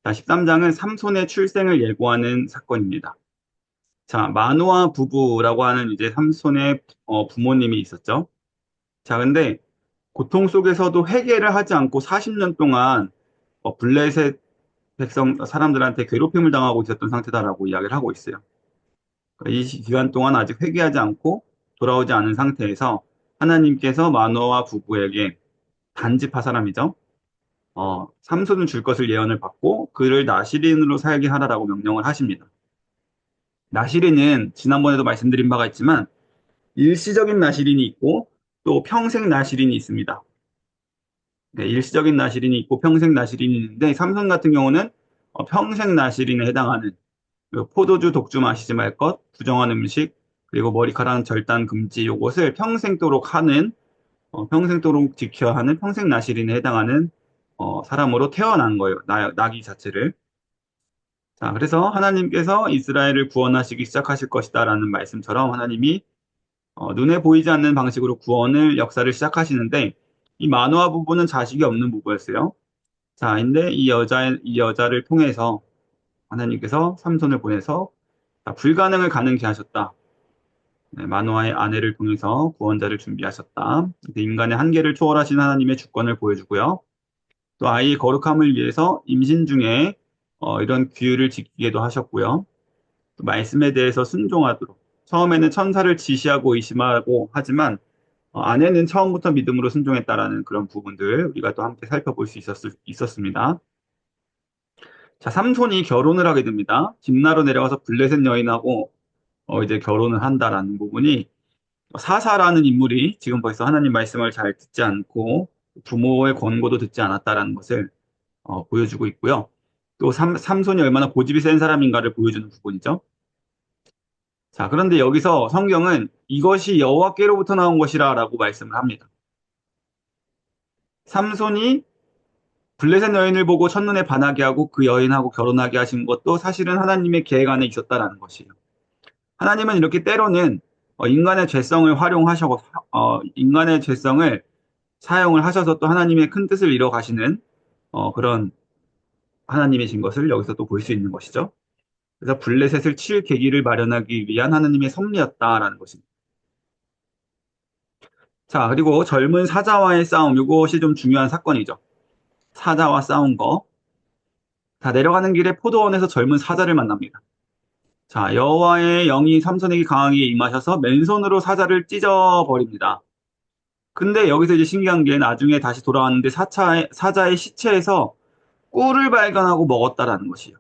자, 13장은 삼손의 출생을 예고하는 사건입니다. 자, 마노아 부부라고 하는 이제 삼손의 부모님이 있었죠. 자, 근데 고통 속에서도 회개를 하지 않고 40년 동안 블레셋 사람들한테 괴롭힘을 당하고 있었던 상태다라고 이야기를 하고 있어요. 그러니까 이 기간 동안 아직 회개하지 않고 돌아오지 않은 상태에서 하나님께서 마노아 부부에게 단지파 사람이죠. 삼손을 줄 것을 예언을 받고 그를 나시린으로 살게 하라라고 명령을 하십니다. 나시린은 지난번에도 말씀드린 바가 있지만 일시적인 나시린이 있고 또 평생 나시린이 있습니다. 네, 일시적인 나시린이 있고 평생 나시린이 있는데 삼손 같은 경우는 평생 나시린에 해당하는 그 포도주 독주 마시지 말 것, 부정한 음식, 그리고 머리카락 절단 금지 요것을 평생도록 하는 평생도록 지켜야 하는 평생 나시린에 해당하는 사람으로 태어난 거예요. 나기 자체를. 자, 그래서 하나님께서 이스라엘을 구원하시기 시작하실 것이다라는 말씀처럼 하나님이 눈에 보이지 않는 방식으로 구원을 역사를 시작하시는데 이 마노아 부부는 자식이 없는 부부였어요. 자, 근데 이 여자를 통해서 하나님께서 삼손을 보내서 자, 불가능을 가능케 하셨다. 네, 마노아의 아내를 통해서 구원자를 준비하셨다. 이제 인간의 한계를 초월하신 하나님의 주권을 보여주고요. 또 아이의 거룩함을 위해서 임신 중에 이런 규율을 지키게도 하셨고요. 또 말씀에 대해서 순종하도록. 처음에는 천사를 지시하고 의심하고 하지만 아내는 처음부터 믿음으로 순종했다라는 그런 부분들 우리가 또 함께 살펴볼 수 있었습니다. 자, 삼손이 결혼을 하게 됩니다. 집나로 내려가서 블레셋 여인하고 이제 결혼을 한다라는 부분이 사사라는 인물이 지금 벌써 하나님 말씀을 잘 듣지 않고 부모의 권고도 듣지 않았다라는 것을 보여주고 있고요. 또 삼손이 얼마나 고집이 센 사람인가를 보여주는 부분이죠. 자, 그런데 여기서 성경은 이것이 여호와께로부터 나온 것이라라고 말씀을 합니다. 삼손이 블레셋 여인을 보고 첫눈에 반하게 하고 그 여인하고 결혼하게 하신 것도 사실은 하나님의 계획 안에 있었다라는 것이에요. 하나님은 이렇게 때로는 인간의 죄성을 사용을 하셔서 또 하나님의 큰 뜻을 이뤄 가시는 그런 하나님이신 것을 여기서 또 볼 수 있는 것이죠. 그래서 블레셋을 칠 계기를 마련하기 위한 하나님의 섭리였다라는 것입니다. 자, 그리고 젊은 사자와의 싸움, 이것이 좀 중요한 사건이죠. 사자와 싸운 거. 자, 내려가는 길에 포도원에서 젊은 사자를 만납니다. 자, 여호와의 영이 삼손에게 강하게 임하셔서 맨손으로 사자를 찢어버립니다. 근데 여기서 이제 신기한 게 나중에 다시 돌아왔는데 사자의 시체에서 꿀을 발견하고 먹었다라는 것이에요.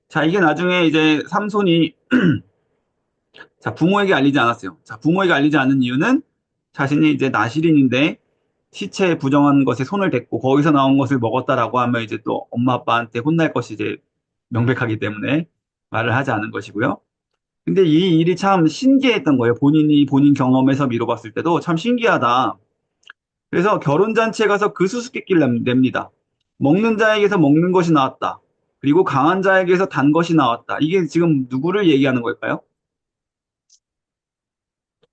자, 이게 나중에 이제 삼손이 자, 부모에게 알리지 않았어요. 자, 부모에게 알리지 않은 이유는 자신이 이제 나실인인데 시체에 부정한 것에 손을 댔고 거기서 나온 것을 먹었다라고 하면 이제 또 엄마 아빠한테 혼날 것이 이제 명백하기 때문에 말을 하지 않은 것이고요. 근데 이 일이 참 신기했던 거예요. 본인이 본인 경험에서 미뤄봤을 때도 참 신기하다. 그래서 결혼잔치에 가서 그 수수께끼를 냅니다. 먹는 자에게서 먹는 것이 나왔다. 그리고 강한 자에게서 단 것이 나왔다. 이게 지금 누구를 얘기하는 걸까요?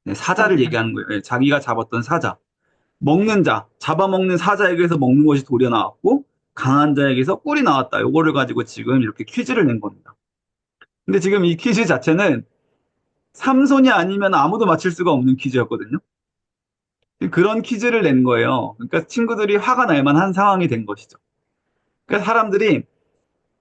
네, 사자를 사자. 얘기하는 거예요. 네, 자기가 잡았던 사자. 먹는 자, 잡아먹는 사자에게서 먹는 것이 도려 나왔고, 강한 자에게서 꿀이 나왔다. 요거를 가지고 지금 이렇게 퀴즈를 낸 겁니다. 근데 지금 이 퀴즈 자체는 삼손이 아니면 아무도 맞출 수가 없는 퀴즈였거든요. 그런 퀴즈를 낸 거예요. 그러니까 친구들이 화가 날 만한 상황이 된 것이죠. 그러니까 사람들이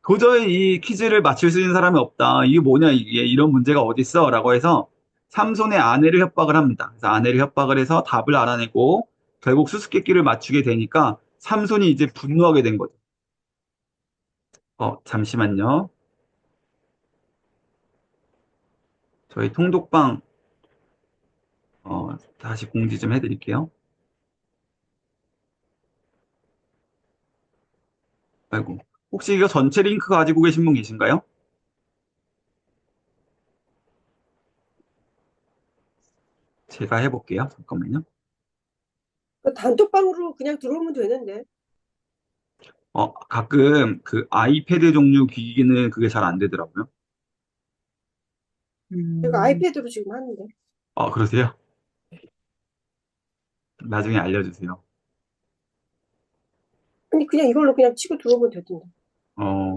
도저히 이 퀴즈를 맞출 수 있는 사람이 없다. 이게 뭐냐, 이게 이런 문제가 어딨어? 라고 해서 삼손의 아내를 협박을 합니다. 그래서 아내를 협박을 해서 답을 알아내고 결국 수수께끼를 맞추게 되니까 삼손이 이제 분노하게 된 거죠. 잠시만요. 저희 통독방 다시 공지 좀 해드릴게요. 아이고. 혹시 이거 전체 링크 가지고 계신 분 계신가요? 제가 해볼게요. 잠깐만요. 그 단톡방으로 그냥 들어오면 되는데. 가끔 그 아이패드 종류 기기는 그게 잘 안 되더라고요. 제가 음. 아이패드로 지금 하는데. 그러세요? 나중에 알려주세요. 아니, 그냥 이걸로 그냥 치고 들어오면 되던데. 어,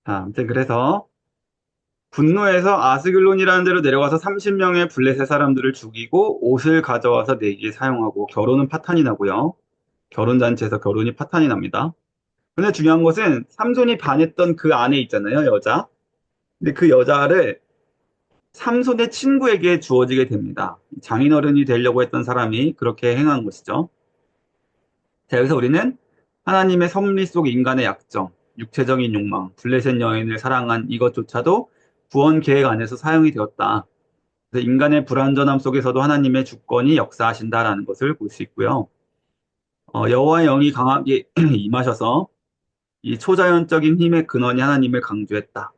자, 아무튼 그래서 분노해서 아스글론이라는 데로 내려가서 30명의 블레셋 사람들을 죽이고 옷을 가져와서 내기에 사용하고 결혼은 파탄이 나고요. 결혼잔치에서 결혼이 파탄이 납니다. 근데 중요한 것은 삼손이 반했던 그 아내 있잖아요, 여자. 근데 그 여자를 삼손의 친구에게 주어지게 됩니다. 장인어른이 되려고 했던 사람이 그렇게 행한 것이죠. 자, 여기서 우리는 하나님의 섭리 속 인간의 약점, 육체적인 욕망, 블레셋 여인을 사랑한 이것조차도 구원 계획 안에서 사용이 되었다. 그래서 인간의 불완전함 속에서도 하나님의 주권이 역사하신다라는 것을 볼 수 있고요. 여호와의 영이 강하게 임하셔서 이 초자연적인 힘의 근원이 하나님을 강조했다.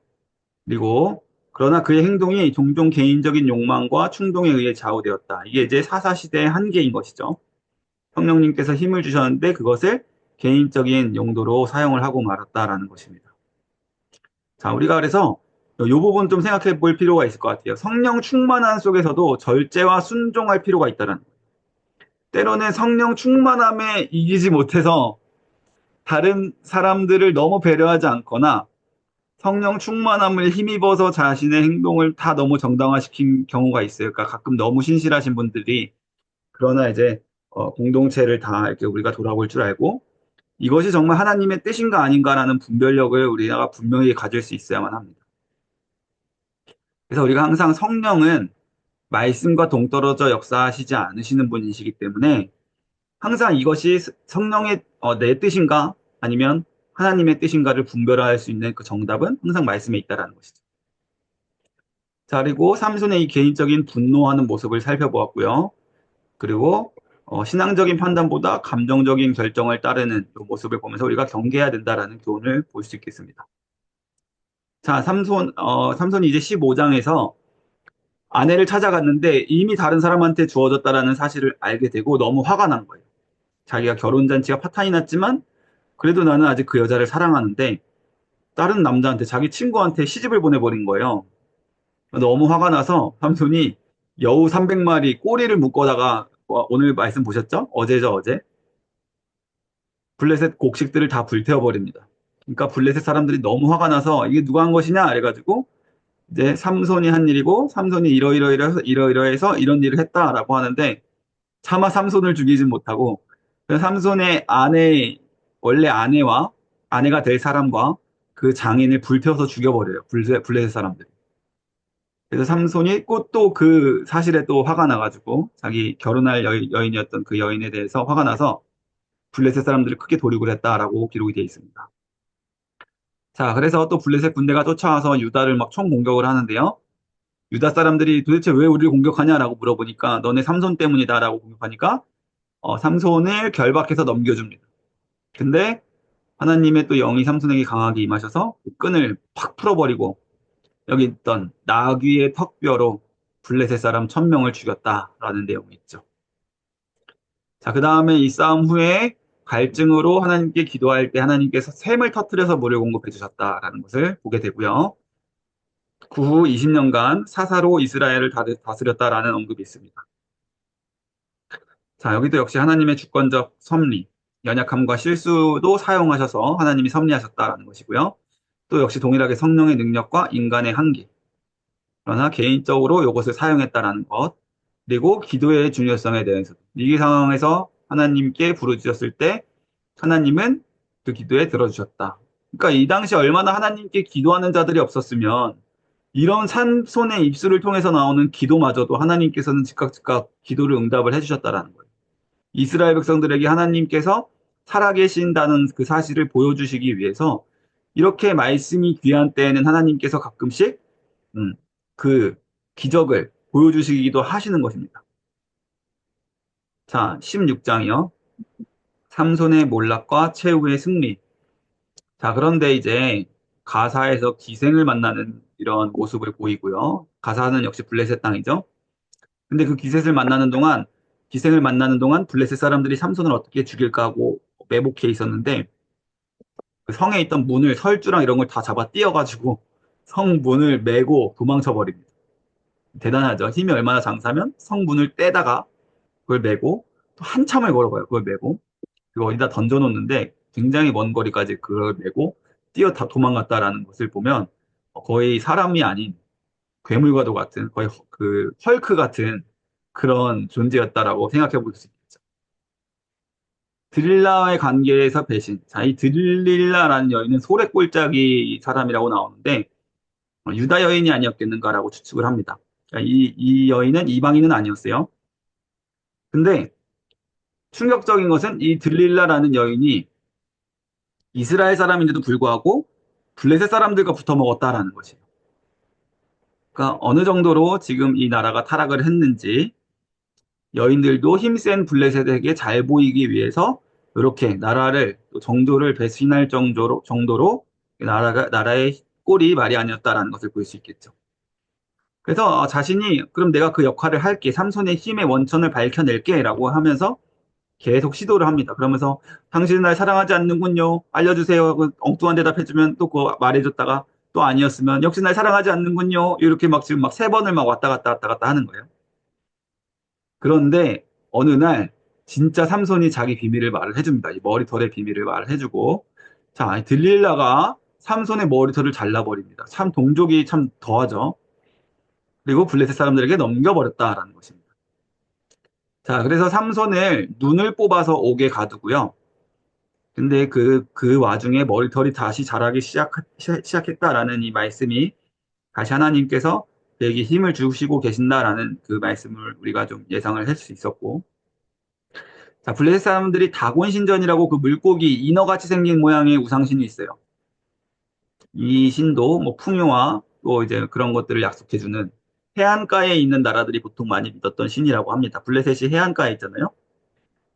그리고 그러나 그의 행동이 종종 개인적인 욕망과 충동에 의해 좌우되었다. 이게 이제 사사시대의 한계인 것이죠. 성령님께서 힘을 주셨는데 그것을 개인적인 용도로 사용을 하고 말았다라는 것입니다. 자, 우리가 그래서 이 부분 좀 생각해 볼 필요가 있을 것 같아요. 성령 충만함 속에서도 절제와 순종할 필요가 있다는 거예요. 때로는 성령 충만함에 이기지 못해서 다른 사람들을 너무 배려하지 않거나 성령 충만함을 힘입어서 자신의 행동을 다 너무 정당화시킨 경우가 있어요. 그러니까 가끔 너무 신실하신 분들이 그러나 이제 공동체를 다 이렇게 우리가 돌아볼 줄 알고 이것이 정말 하나님의 뜻인가 아닌가라는 분별력을 우리가 분명히 가질 수 있어야만 합니다. 그래서 우리가 항상 성령은 말씀과 동떨어져 역사하시지 않으시는 분이시기 때문에 항상 이것이 성령의 내 뜻인가 아니면 하나님의 뜻인가를 분별할 수 있는 그 정답은 항상 말씀에 있다라는 것이죠. 자, 그리고 삼손의 이 개인적인 분노하는 모습을 살펴보았고요. 그리고 신앙적인 판단보다 감정적인 결정을 따르는 이 모습을 보면서 우리가 경계해야 된다라는 교훈을 볼 수 있겠습니다. 자, 삼손이 이제 15장에서 아내를 찾아갔는데 이미 다른 사람한테 주어졌다라는 사실을 알게 되고 너무 화가 난 거예요. 자기가 결혼잔치가 파탄이 났지만 그래도 나는 아직 그 여자를 사랑하는데 다른 남자한테 자기 친구한테 시집을 보내버린 거예요. 너무 화가 나서 삼손이 여우 300마리 꼬리를 묶어다가 오늘 말씀 보셨죠? 어제죠, 어제. 블레셋 곡식들을 다 불태워버립니다. 그러니까 블레셋 사람들이 너무 화가 나서 이게 누가 한 것이냐? 그래가지고 이제 삼손이 한 일이고 삼손이 이러이러해서 이런 일을 했다라고 하는데 차마 삼손을 죽이진 못하고 그 삼손의 아내 원래 아내와 아내가 될 사람과 그 장인을 불태워서 죽여버려요. 블레셋 사람들이. 그래서 삼손이 또 그 사실에 또 화가 나가지고 자기 결혼할 여인이었던 그 여인에 대해서 화가 나서 블레셋 사람들을 크게 도륙을 했다라고 기록이 되어 있습니다. 자, 그래서 또 블레셋 군대가 쫓아와서 유다를 막 총공격을 하는데요. 유다 사람들이 도대체 왜 우리를 공격하냐라고 물어보니까 너네 삼손 때문이다라고 공격하니까 삼손을 결박해서 넘겨줍니다. 근데 하나님의 또 영이 삼손에게 강하게 임하셔서 그 끈을 팍 풀어버리고 여기 있던 나귀의 턱뼈로 블레셋 사람 1000명을 죽였다라는 내용이 있죠. 자, 그 다음에 이 싸움 후에 갈증으로 하나님께 기도할 때 하나님께서 샘을 터뜨려서 물을 공급해 주셨다라는 것을 보게 되고요. 그 후 20년간 사사로 이스라엘을 다스렸다라는 언급이 있습니다. 자, 여기도 역시 하나님의 주권적 섭리, 연약함과 실수도 사용하셔서 하나님이 섭리하셨다라는 것이고요. 또 역시 동일하게 성령의 능력과 인간의 한계, 그러나 개인적으로 이것을 사용했다라는 것, 그리고 기도의 중요성에 대해서 위기 상황에서 하나님께 부르짖었을 때 하나님은 그 기도에 들어주셨다. 그러니까 이 당시 얼마나 하나님께 기도하는 자들이 없었으면 이런 삼손의 입술을 통해서 나오는 기도마저도 하나님께서는 즉각 기도를 응답을 해주셨다라는 거예요. 이스라엘 백성들에게 하나님께서 살아계신다는 그 사실을 보여주시기 위해서 이렇게 말씀이 귀한 때에는 하나님께서 가끔씩 음, 그 기적을 보여주시기도 하시는 것입니다. 자, 16장이요. 삼손의 몰락과 최후의 승리. 자, 그런데 이제 가사에서 기생을 만나는 이런 모습을 보이고요. 가사는 역시 블레셋 땅이죠. 근데 그 기생을 만나는 동안 블레셋 사람들이 삼손을 어떻게 죽일까 하고 매복해 있었는데 그 성에 있던 문을 설주랑 이런 걸 다 잡아 띄어가지고 성 문을 메고 도망쳐 버립니다. 대단하죠. 힘이 얼마나 장사면 성 문을 떼다가 그걸 메고 또 한참을 걸어가요. 그걸 메고. 그거 어디다 던져놓는데 굉장히 먼 거리까지 그걸 메고 뛰어 다 도망갔다라는 것을 보면 거의 사람이 아닌 괴물과도 같은 거의 그 헐크 같은 그런 존재였다라고 생각해 볼 수 있겠죠. 드릴라와의 관계에서 배신. 자, 이 드릴라라는 여인은 소래꼴짜기 사람이라고 나오는데 유다 여인이 아니었겠는가라고 추측을 합니다. 그러니까 이 여인은 이방인은 아니었어요. 근데 충격적인 것은 이 들릴라라는 여인이 이스라엘 사람인데도 불구하고 블레셋 사람들과 붙어 먹었다라는 것이에요. 그러니까 어느 정도로 지금 이 나라가 타락을 했는지 여인들도 힘센 블레셋에게 잘 보이기 위해서 이렇게 나라를 또 정조를 배신할 정도로 나라의 꼴이 말이 아니었다라는 것을 볼 수 있겠죠. 그래서 자신이 그럼 내가 그 역할을 할게 삼손의 힘의 원천을 밝혀낼게라고 하면서 계속 시도를 합니다. 그러면서 당신은 날 사랑하지 않는군요. 알려주세요. 그 엉뚱한 대답해주면 또 그거 말해줬다가 또 아니었으면 역시 날 사랑하지 않는군요. 이렇게 막 지금 막 세 번을 막 왔다 갔다 하는 거예요. 그런데 어느 날 진짜 삼손이 자기 비밀을 말을 해줍니다. 이 머리털의 비밀을 말을 해주고 자, 들릴라가 삼손의 머리털을 잘라버립니다. 참 동족이 참 더하죠. 그리고 블레셋 사람들에게 넘겨버렸다라는 것입니다. 자, 그래서 삼손을 눈을 뽑아서 옥에 가두고요. 근데 그 와중에 머리털이 다시 자라기 시작했다라는 이 말씀이 다시 하나님께서 그에게 힘을 주시고 계신다라는 그 말씀을 우리가 좀 예상을 할 수 있었고. 자, 블레셋 사람들이 다곤 신전이라고 그 물고기 인어같이 생긴 모양의 우상신이 있어요. 이 신도 뭐 풍요와 또 이제 그런 것들을 약속해주는 해안가에 있는 나라들이 보통 많이 믿었던 신이라고 합니다. 블레셋이 해안가에 있잖아요.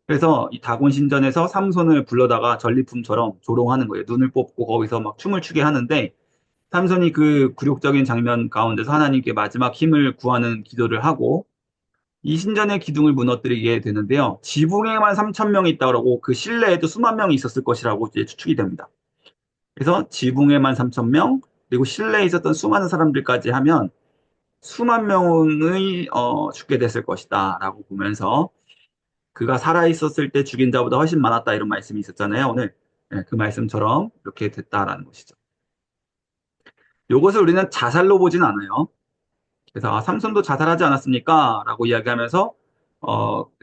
그래서 이 다곤 신전에서 삼손을 불러다가 전리품처럼 조롱하는 거예요. 눈을 뽑고 거기서 막 춤을 추게 하는데 삼손이 그 굴욕적인 장면 가운데서 하나님께 마지막 힘을 구하는 기도를 하고 이 신전의 기둥을 무너뜨리게 되는데요. 지붕에만 3천 명이 있다고 그 실내에도 수만 명이 있었을 것이라고 이제 추측이 됩니다. 그래서 지붕에만 3천 명 그리고 실내에 있었던 수많은 사람들까지 하면 수만 명의 죽게 됐을 것이다라고 보면서 그가 살아있었을 때 죽인 자보다 훨씬 많았다 이런 말씀이 있었잖아요. 오늘 네, 그 말씀처럼 이렇게 됐다라는 것이죠. 이것을 우리는 자살로 보진 않아요. 그래서 삼손도 자살하지 않았습니까? 라고 이야기하면서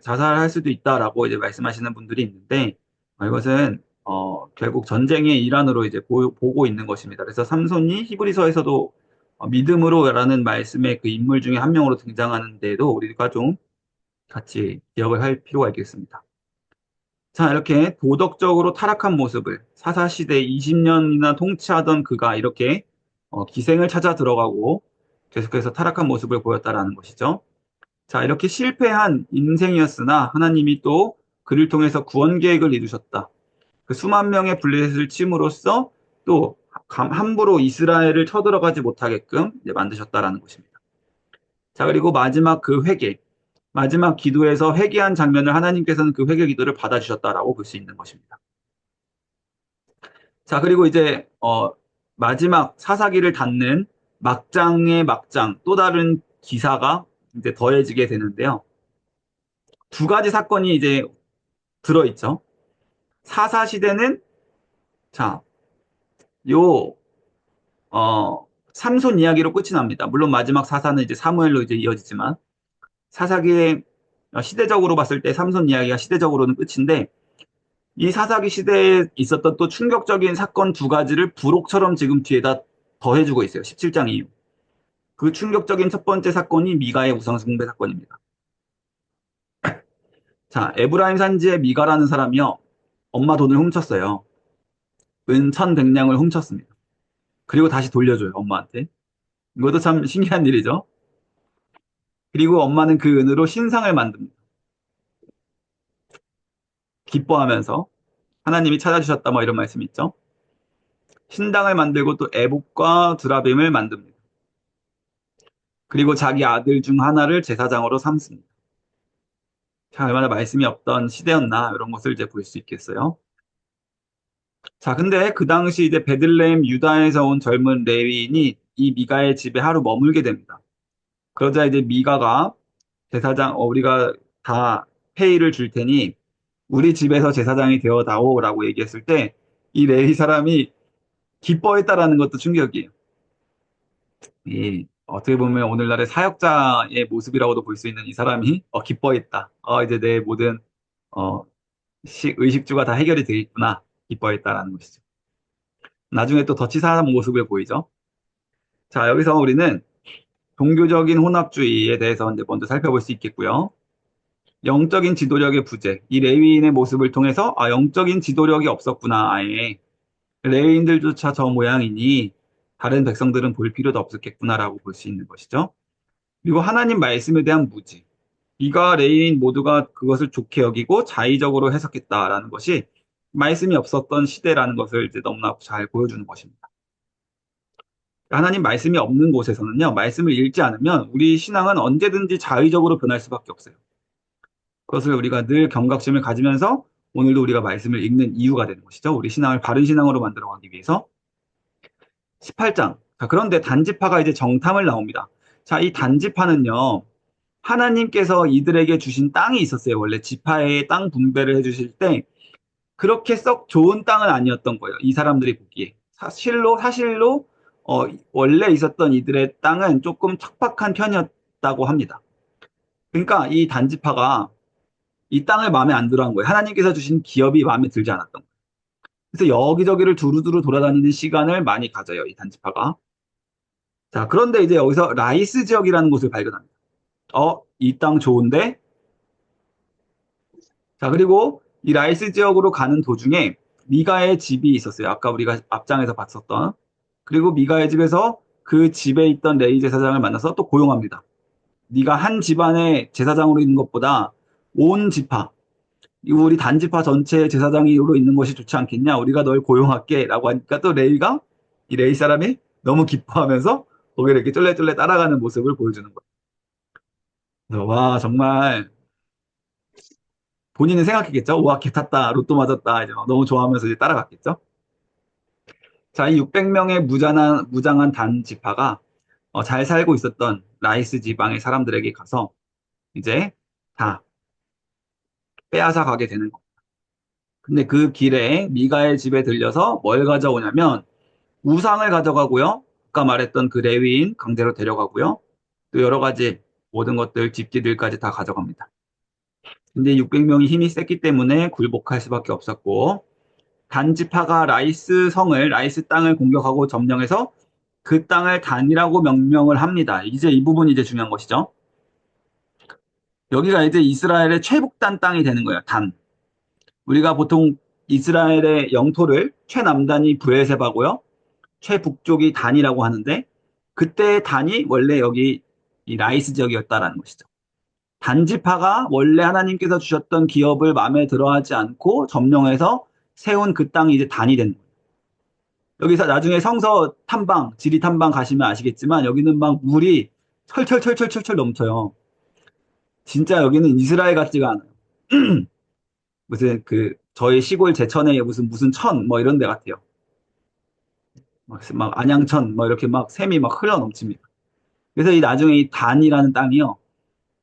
자살할 수도 있다라고 이제 말씀하시는 분들이 있는데 이것은 결국 전쟁의 일환으로 이제 보고 있는 것입니다. 그래서 삼손이 히브리서에서도 믿음으로라는 말씀의 그 인물 중에 한 명으로 등장하는데도 우리가 좀 같이 기억을 할 필요가 있겠습니다. 자, 이렇게 도덕적으로 타락한 모습을 사사시대 20년이나 통치하던 그가 이렇게 기생을 찾아 들어가고 계속해서 타락한 모습을 보였다라는 것이죠. 자, 이렇게 실패한 인생이었으나 하나님이 또 그를 통해서 구원 계획을 이루셨다. 그 수만 명의 블레셋을 침으로써 또 함부로 이스라엘을 쳐들어가지 못하게끔 이제 만드셨다라는 것입니다. 자, 그리고 마지막 그 회개, 마지막 기도에서 회개한 장면을 하나님께서는 그 회개 기도를 받아주셨다라고 볼 수 있는 것입니다. 자, 그리고 이제 마지막 사사기를 닫는 막장의 막장 또 다른 기사가 이제 더해지게 되는데요. 두 가지 사건이 이제 들어있죠. 사사 시대는 자, 요 삼손 이야기로 끝이 납니다. 물론 마지막 사사는 이제 사무엘로 이제 이어지지만 사사기의 시대적으로 봤을 때 삼손 이야기가 시대적으로는 끝인데 이 사사기 시대에 있었던 또 충격적인 사건 두 가지를 부록처럼 지금 뒤에다 더해주고 있어요. 17장 이후. 그 충격적인 첫 번째 사건이 미가의 우상숭배 사건입니다. 자, 에브라임 산지의 미가라는 사람이요. 엄마 돈을 훔쳤어요. 은 1,100냥을 훔쳤습니다. 그리고 다시 돌려줘요, 엄마한테. 이것도 참 신기한 일이죠. 그리고 엄마는 그 은으로 신상을 만듭니다. 기뻐하면서 하나님이 찾아주셨다 뭐 이런 말씀 있죠. 신당을 만들고 또 에봇과 드라빔을 만듭니다. 그리고 자기 아들 중 하나를 제사장으로 삼습니다. 자, 얼마나 말씀이 없던 시대였나 이런 것을 이제 볼 수 있겠어요. 자, 근데 그 당시 이제 베들레헴 유다에서 온 젊은 레위인이 이 미가의 집에 하루 머물게 됩니다. 그러자 이제 미가가 제사장 우리가 다 페이를 줄 테니 우리 집에서 제사장이 되어다오라고 얘기했을 때 이 레위 사람이 기뻐했다라는 것도 충격이에요. 이 어떻게 보면 오늘날의 사역자의 모습이라고도 볼 수 있는 이 사람이 기뻐했다. 이제 내 모든 어, 의식주가 다 해결이 되겠구나. 기뻐했다라는 것이죠. 나중에 또 더 치사한 모습을 보이죠. 자, 여기서 우리는 종교적인 혼합주의에 대해서 이제 먼저 살펴볼 수 있겠고요. 영적인 지도력의 부재. 이 레위인의 모습을 통해서 영적인 지도력이 없었구나. 아예 레위인들조차 저 모양이니 다른 백성들은 볼 필요도 없었겠구나라고 볼 수 있는 것이죠. 그리고 하나님 말씀에 대한 무지. 이가 레위인 모두가 그것을 좋게 여기고 자의적으로 해석했다라는 것이 말씀이 없었던 시대라는 것을 이제 너무나 잘 보여주는 것입니다. 하나님 말씀이 없는 곳에서는요, 말씀을 읽지 않으면 우리 신앙은 언제든지 자의적으로 변할 수밖에 없어요. 그것을 우리가 늘 경각심을 가지면서 오늘도 우리가 말씀을 읽는 이유가 되는 것이죠. 우리 신앙을 바른 신앙으로 만들어가기 위해서. 18장. 자, 그런데 단지파가 이제 정탐을 나옵니다. 자, 이 단지파는요, 하나님께서 이들에게 주신 땅이 있었어요. 원래 지파의 땅 분배를 해주실 때 그렇게 썩 좋은 땅은 아니었던 거예요. 이 사람들이 보기에. 사실로 원래 있었던 이들의 땅은 조금 척박한 편이었다고 합니다. 그러니까 이 단지파가 이 땅을 마음에 안 들어 한 거예요. 하나님께서 주신 기업이 마음에 들지 않았던 거예요. 그래서 여기저기를 두루두루 돌아다니는 시간을 많이 가져요. 이 단지파가. 자, 그런데 이제 여기서 라이스 지역이라는 곳을 발견합니다. 이 땅 좋은데? 자, 그리고 이 라이스 지역으로 가는 도중에 미가의 집이 있었어요. 아까 우리가 앞장에서 봤었던. 그리고 미가의 집에서 그 집에 있던 레위 제사장을 만나서 또 고용합니다. 네가 한 집안의 제사장으로 있는 것보다 온 지파, 우리 단지파 전체 제사장으로 있는 것이 좋지 않겠냐? 우리가 널 고용할게. 라고 하니까 또 레위가 이 레위 사람이 너무 기뻐하면서 거기를 이렇게 쫄래쫄래 따라가는 모습을 보여주는 거예요. 그래서 와, 정말 본인은 생각했겠죠? 와, 개 탔다. 로또 맞았다. 이제 막 너무 좋아하면서 이제 따라갔겠죠? 자, 이 600명의 무장한 단지파가 잘 살고 있었던 라이스 지방의 사람들에게 가서 이제 다 빼앗아 가게 되는 거. 근데 그 길에 미가의 집에 들려서 뭘 가져오냐면 우상을 가져가고요. 아까 말했던 그 레위인 강제로 데려가고요. 또 여러 가지 모든 것들, 집기들까지 다 가져갑니다. 근데 600명이 힘이 셌기 때문에 굴복할 수밖에 없었고 단지파가 라이스 땅을 공격하고 점령해서 그 땅을 단이라고 명명을 합니다. 이제 이 부분이 이제 중요한 것이죠. 여기가 이제 이스라엘의 최북단 땅이 되는 거예요. 단. 우리가 보통 이스라엘의 영토를 최남단이 브에세바고요. 최북쪽이 단이라고 하는데 그때 단이 원래 여기 이 라이스 지역이었다라는 것이죠. 단지파가 원래 하나님께서 주셨던 기업을 마음에 들어하지 않고 점령해서 세운 그 땅이 이제 단이 된 거예요. 여기서 나중에 성서 탐방, 지리 탐방 가시면 아시겠지만 여기는 막 물이 철철철철철철 넘쳐요. 진짜 여기는 이스라엘 같지가 않아요. 무슨 저희 시골 제천에 무슨 천 뭐 이런 데 같아요. 막 안양천 뭐 이렇게 막 샘이 막 흘러 넘칩니다. 그래서 이 나중에 이 단이라는 땅이요.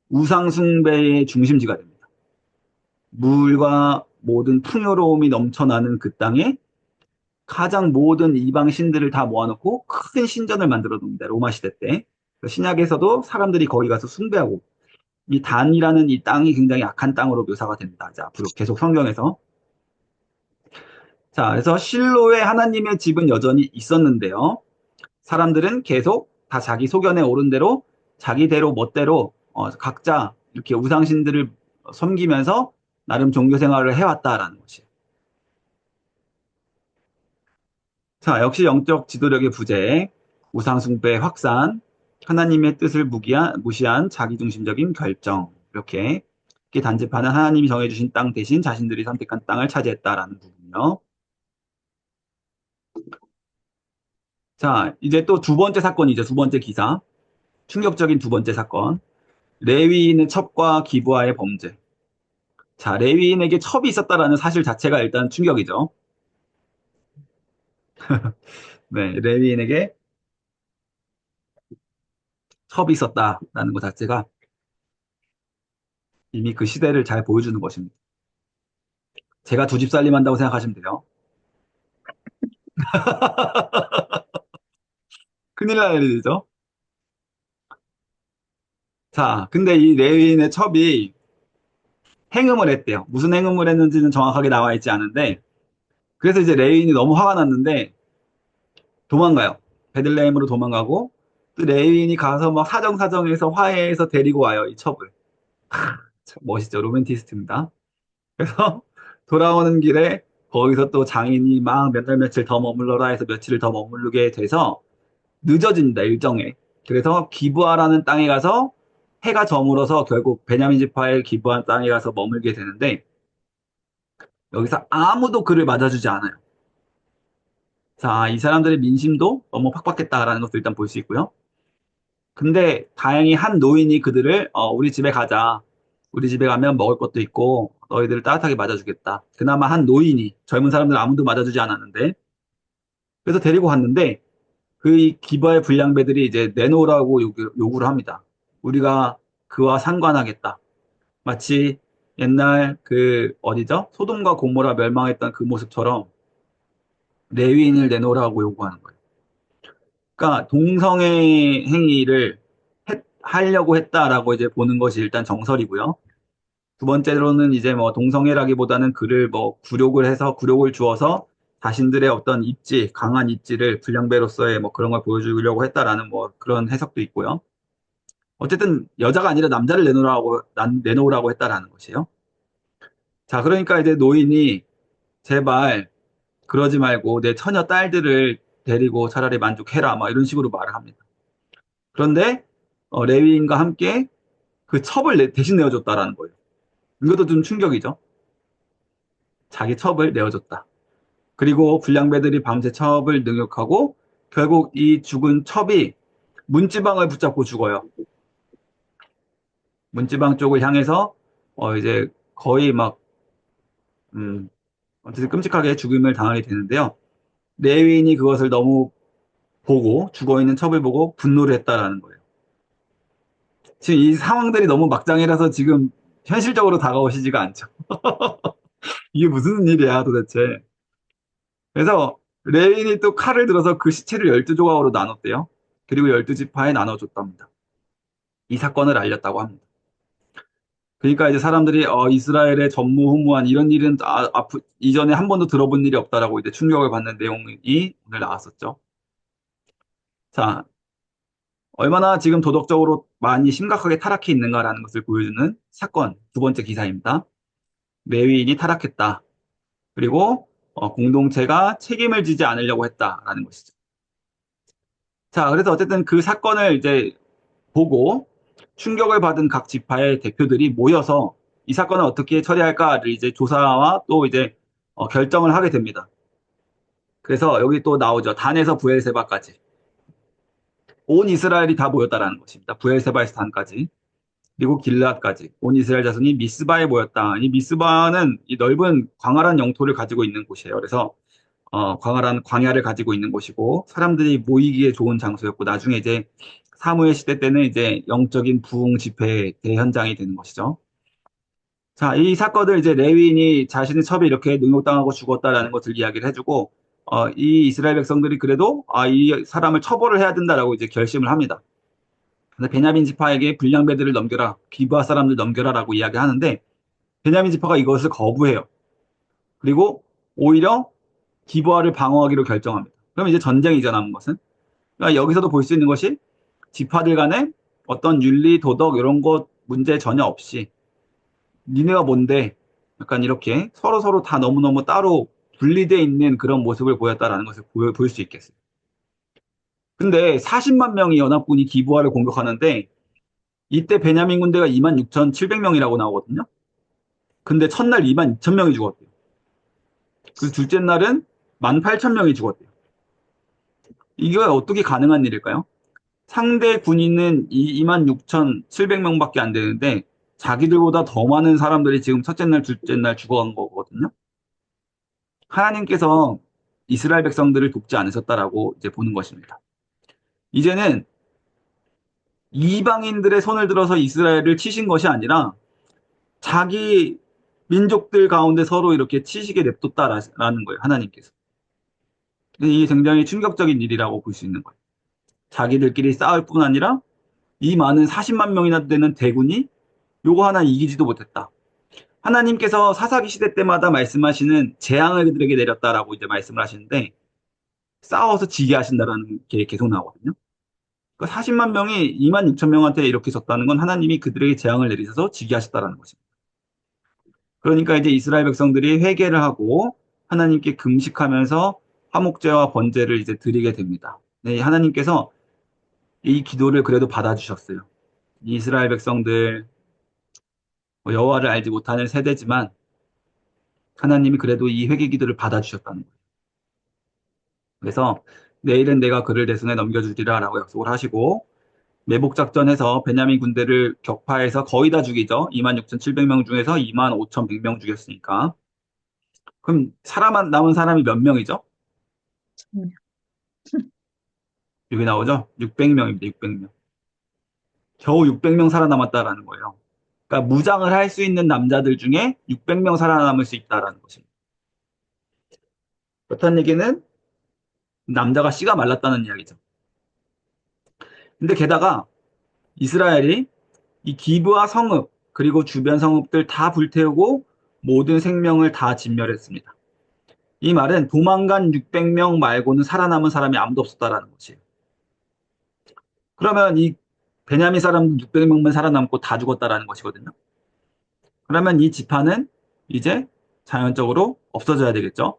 우상 숭배의 중심지가 됩니다. 물과 모든 풍요로움이 넘쳐나는 그 땅에 가장 모든 이방 신들을 다 모아놓고 큰 신전을 만들어 놓습니다. 로마 시대 때. 신약에서도 사람들이 거기 가서 숭배하고 이 단이라는 이 땅이 굉장히 악한 땅으로 묘사가 됩니다. 자, 앞으로 계속 성경에서. 자, 그래서 실로의 하나님의 집은 여전히 있었는데요. 사람들은 계속 다 자기 소견에 오른 대로 자기대로 멋대로 각자 이렇게 우상신들을 섬기면서 나름 종교 생활을 해왔다라는 것이에요. 자, 역시 영적 지도력의 부재, 우상숭배 확산, 하나님의 뜻을 무시한 자기중심적인 결정. 이렇게 단지파는 하나님이 정해주신 땅 대신 자신들이 선택한 땅을 차지했다라는 부분이요. 자, 이제 또 두 번째 사건이죠. 두 번째 기사. 충격적인 두 번째 사건. 레위인의 첩과 기부와의 범죄. 자, 레위인에게 첩이 있었다라는 사실 자체가 일단 충격이죠. 네, 레위인에게 첩이 있었다라는 것 자체가 이미 그 시대를 잘 보여주는 것입니다. 제가 두 집 살림한다고 생각하시면 돼요. 큰일 날 일이죠. 자, 근데 이 레위인의 첩이 행음을 했대요. 무슨 행음을 했는지는 정확하게 나와 있지 않은데, 그래서 이제 레위인이 너무 화가 났는데 도망가요. 베들레헴으로 도망가고, 또 레위인이 가서 막 사정사정해서 화해해서 데리고 와요, 이 첩을. 참 멋있죠. 로맨티스트입니다. 그래서 돌아오는 길에 거기서 또 장인이 막 몇 날 며칠 더 머물러라 해서 며칠을 더 머무르게 돼서 늦어진다, 일정에. 그래서 기브아라는 땅에 가서 해가 저물어서 결국 베냐민 지파의 기브아 땅에 가서 머물게 되는데 여기서 아무도 그를 맞아주지 않아요. 자, 이 사람들의 민심도 너무 팍팍했다라는 것을 일단 볼 수 있고요. 근데 다행히 한 노인이 그들을 우리 집에 가자. 우리 집에 가면 먹을 것도 있고 너희들을 따뜻하게 맞아주겠다. 그나마 한 노인이 젊은 사람들 아무도 맞아주지 않았는데 그래서 데리고 갔는데 그 이 기바의 불량배들이 이제 내놓으라고 요구를 합니다. 우리가 그와 상관하겠다. 마치 옛날 그 어디죠? 소돔과 고모라 멸망했던 그 모습처럼 레위인을 내놓으라고 요구하는 거예요. 그러니까 동성애 행위를 하려고 했다라고 이제 보는 것이 일단 정설이고요. 두 번째로는 이제 뭐 동성애라기보다는 그를 뭐 굴욕을 주어서 자신들의 어떤 입지, 강한 입지를 불량배로서의 뭐 그런 걸 보여주려고 했다라는 뭐 그런 해석도 있고요. 어쨌든 여자가 아니라 남자를 내놓으라고 했다라는 것이에요. 자, 그러니까 이제 노인이 제발 그러지 말고 내 처녀 딸들을 데리고 차라리 만족해라, 막 이런 식으로 말을 합니다. 그런데 레위인과 함께 그 첩을 대신 내어줬다라는 거예요. 이것도 좀 충격이죠. 자기 첩을 내어줬다. 그리고 불량배들이 밤새 첩을 능욕하고 결국 이 죽은 첩이 문지방을 붙잡고 죽어요. 문지방 쪽을 향해서 이제 거의 막 어쨌든 끔찍하게 죽임을 당하게 되는데요. 레위인이 그것을 너무 보고 죽어있는 첩을 보고 분노를 했다라는 거예요. 지금 이 상황들이 너무 막장이라서 지금 현실적으로 다가오시지가 않죠. 이게 무슨 일이야 도대체. 그래서 레인이 또 칼을 들어서 그 시체를 12조각으로 나눴대요. 그리고 12지파에 나눠줬답니다. 이 사건을 알렸다고 합니다. 그러니까 이제 사람들이 이스라엘의 전무후무한 이런 일은 이전에 한 번도 들어본 일이 없다라고 이제 충격을 받는 내용이 오늘 나왔었죠. 자, 얼마나 지금 도덕적으로 많이 심각하게 타락해 있는가라는 것을 보여주는 사건 두 번째 기사입니다. 레위인이 타락했다. 그리고 공동체가 책임을 지지 않으려고 했다라는 것이죠. 자, 그래서 어쨌든 그 사건을 이제 보고 충격을 받은 각 지파의 대표들이 모여서 이 사건을 어떻게 처리할까를 이제 조사와 또 이제 결정을 하게 됩니다. 그래서 여기 또 나오죠. 단에서 부엘세바까지. 온 이스라엘이 다 모였다라는 것입니다. 부엘세바에서 단까지. 그리고 길르앗까지. 온 이스라엘 자손이 미스바에 모였다. 이 미스바는 이 넓은 광활한 영토를 가지고 있는 곳이에요. 그래서 광활한 광야를 가지고 있는 곳이고 사람들이 모이기에 좋은 장소였고 나중에 이제 사무엘 시대 때는 이제 영적인 부흥 집회 대현장이 되는 것이죠. 자, 이 사건을 이제 레위인이 자신의 첩에 이렇게 능욕당하고 죽었다라는 것을 이야기를 해주고 이 이스라엘 백성들이 그래도 이 사람을 처벌을 해야 된다라고 이제 결심을 합니다. 근데 베냐민 지파에게 불량배들을 넘겨라, 기브아 사람들 넘겨라라고 이야기하는데 베냐민 지파가 이것을 거부해요. 그리고 오히려 기부아를 방어하기로 결정합니다. 그럼 이제 전쟁이죠, 남은 것은. 그러니까 여기서도 볼 수 있는 것이 지파들 간에 어떤 윤리, 도덕 이런 것 문제 전혀 없이 니네가 뭔데? 약간 이렇게 서로 다 너무너무 따로 분리되어 있는 그런 모습을 보였다라는 것을 볼 수 있겠어요. 근데 40만 명이 연합군이 기부아를 공격하는데 이때 베냐민 군대가 26,700명이라고 나오거든요. 근데 첫날 22,000명이 죽었대요. 그 둘째 날은 18,000명이 죽었대요. 이게 어떻게 가능한 일일까요? 상대 군인은 26,700명밖에 안 되는데 자기들보다 더 많은 사람들이 지금 첫째 날, 둘째 날 죽어간 거거든요. 하나님께서 이스라엘 백성들을 돕지 않으셨다라고 이제 보는 것입니다. 이제는 이방인들의 손을 들어서 이스라엘을 치신 것이 아니라 자기 민족들 가운데 서로 이렇게 치시게 냅뒀다라는 거예요, 하나님께서. 이게 굉장히 충격적인 일이라고 볼 수 있는 거예요. 자기들끼리 싸울 뿐 아니라 이 많은 40만 명이나 되는 대군이 요거 하나 이기지도 못했다. 하나님께서 사사기 시대 때마다 말씀하시는 재앙을 그들에게 내렸다라고 이제 말씀을 하시는데 싸워서 지게 하신다라는 게 계속 나오거든요. 그러니까 40만 명이 2만 6천 명한테 이렇게 졌다는 건 하나님이 그들에게 재앙을 내리셔서 지게 하셨다라는 것입니다. 그러니까 이제 이스라엘 백성들이 회개를 하고 하나님께 금식하면서 화목제와 번제를 이제 드리게 됩니다. 네, 하나님께서 이 기도를 그래도 받아주셨어요. 이스라엘 백성들 뭐 여호와를 알지 못하는 세대지만 하나님이 그래도 이 회개 기도를 받아주셨다는 거예요. 그래서 내일은 내가 그를 내 손에 넘겨주리라라고 약속을 하시고 매복 작전해서 베냐민 군대를 격파해서 거의 다 죽이죠. 26,700명 중에서 25,100명 죽였으니까. 그럼 남은 사람이 몇 명이죠? 여기 나오죠? 600명입니다. 600명. 겨우 600명 살아남았다라는 거예요. 그러니까 무장을 할 수 있는 남자들 중에 600명 살아남을 수 있다라는 것입니다. 그렇다는 얘기는 남자가 씨가 말랐다는 이야기죠. 근데 게다가 이스라엘이 이 기브와 성읍 그리고 주변 성읍들 다 불태우고 모든 생명을 다 진멸했습니다. 이 말은 도망간 600명 말고는 살아남은 사람이 아무도 없었다라는 것이에요. 그러면 이 베냐민 사람 600명만 살아남고 다 죽었다라는 것이거든요. 그러면 이 지파는 이제 자연적으로 없어져야 되겠죠.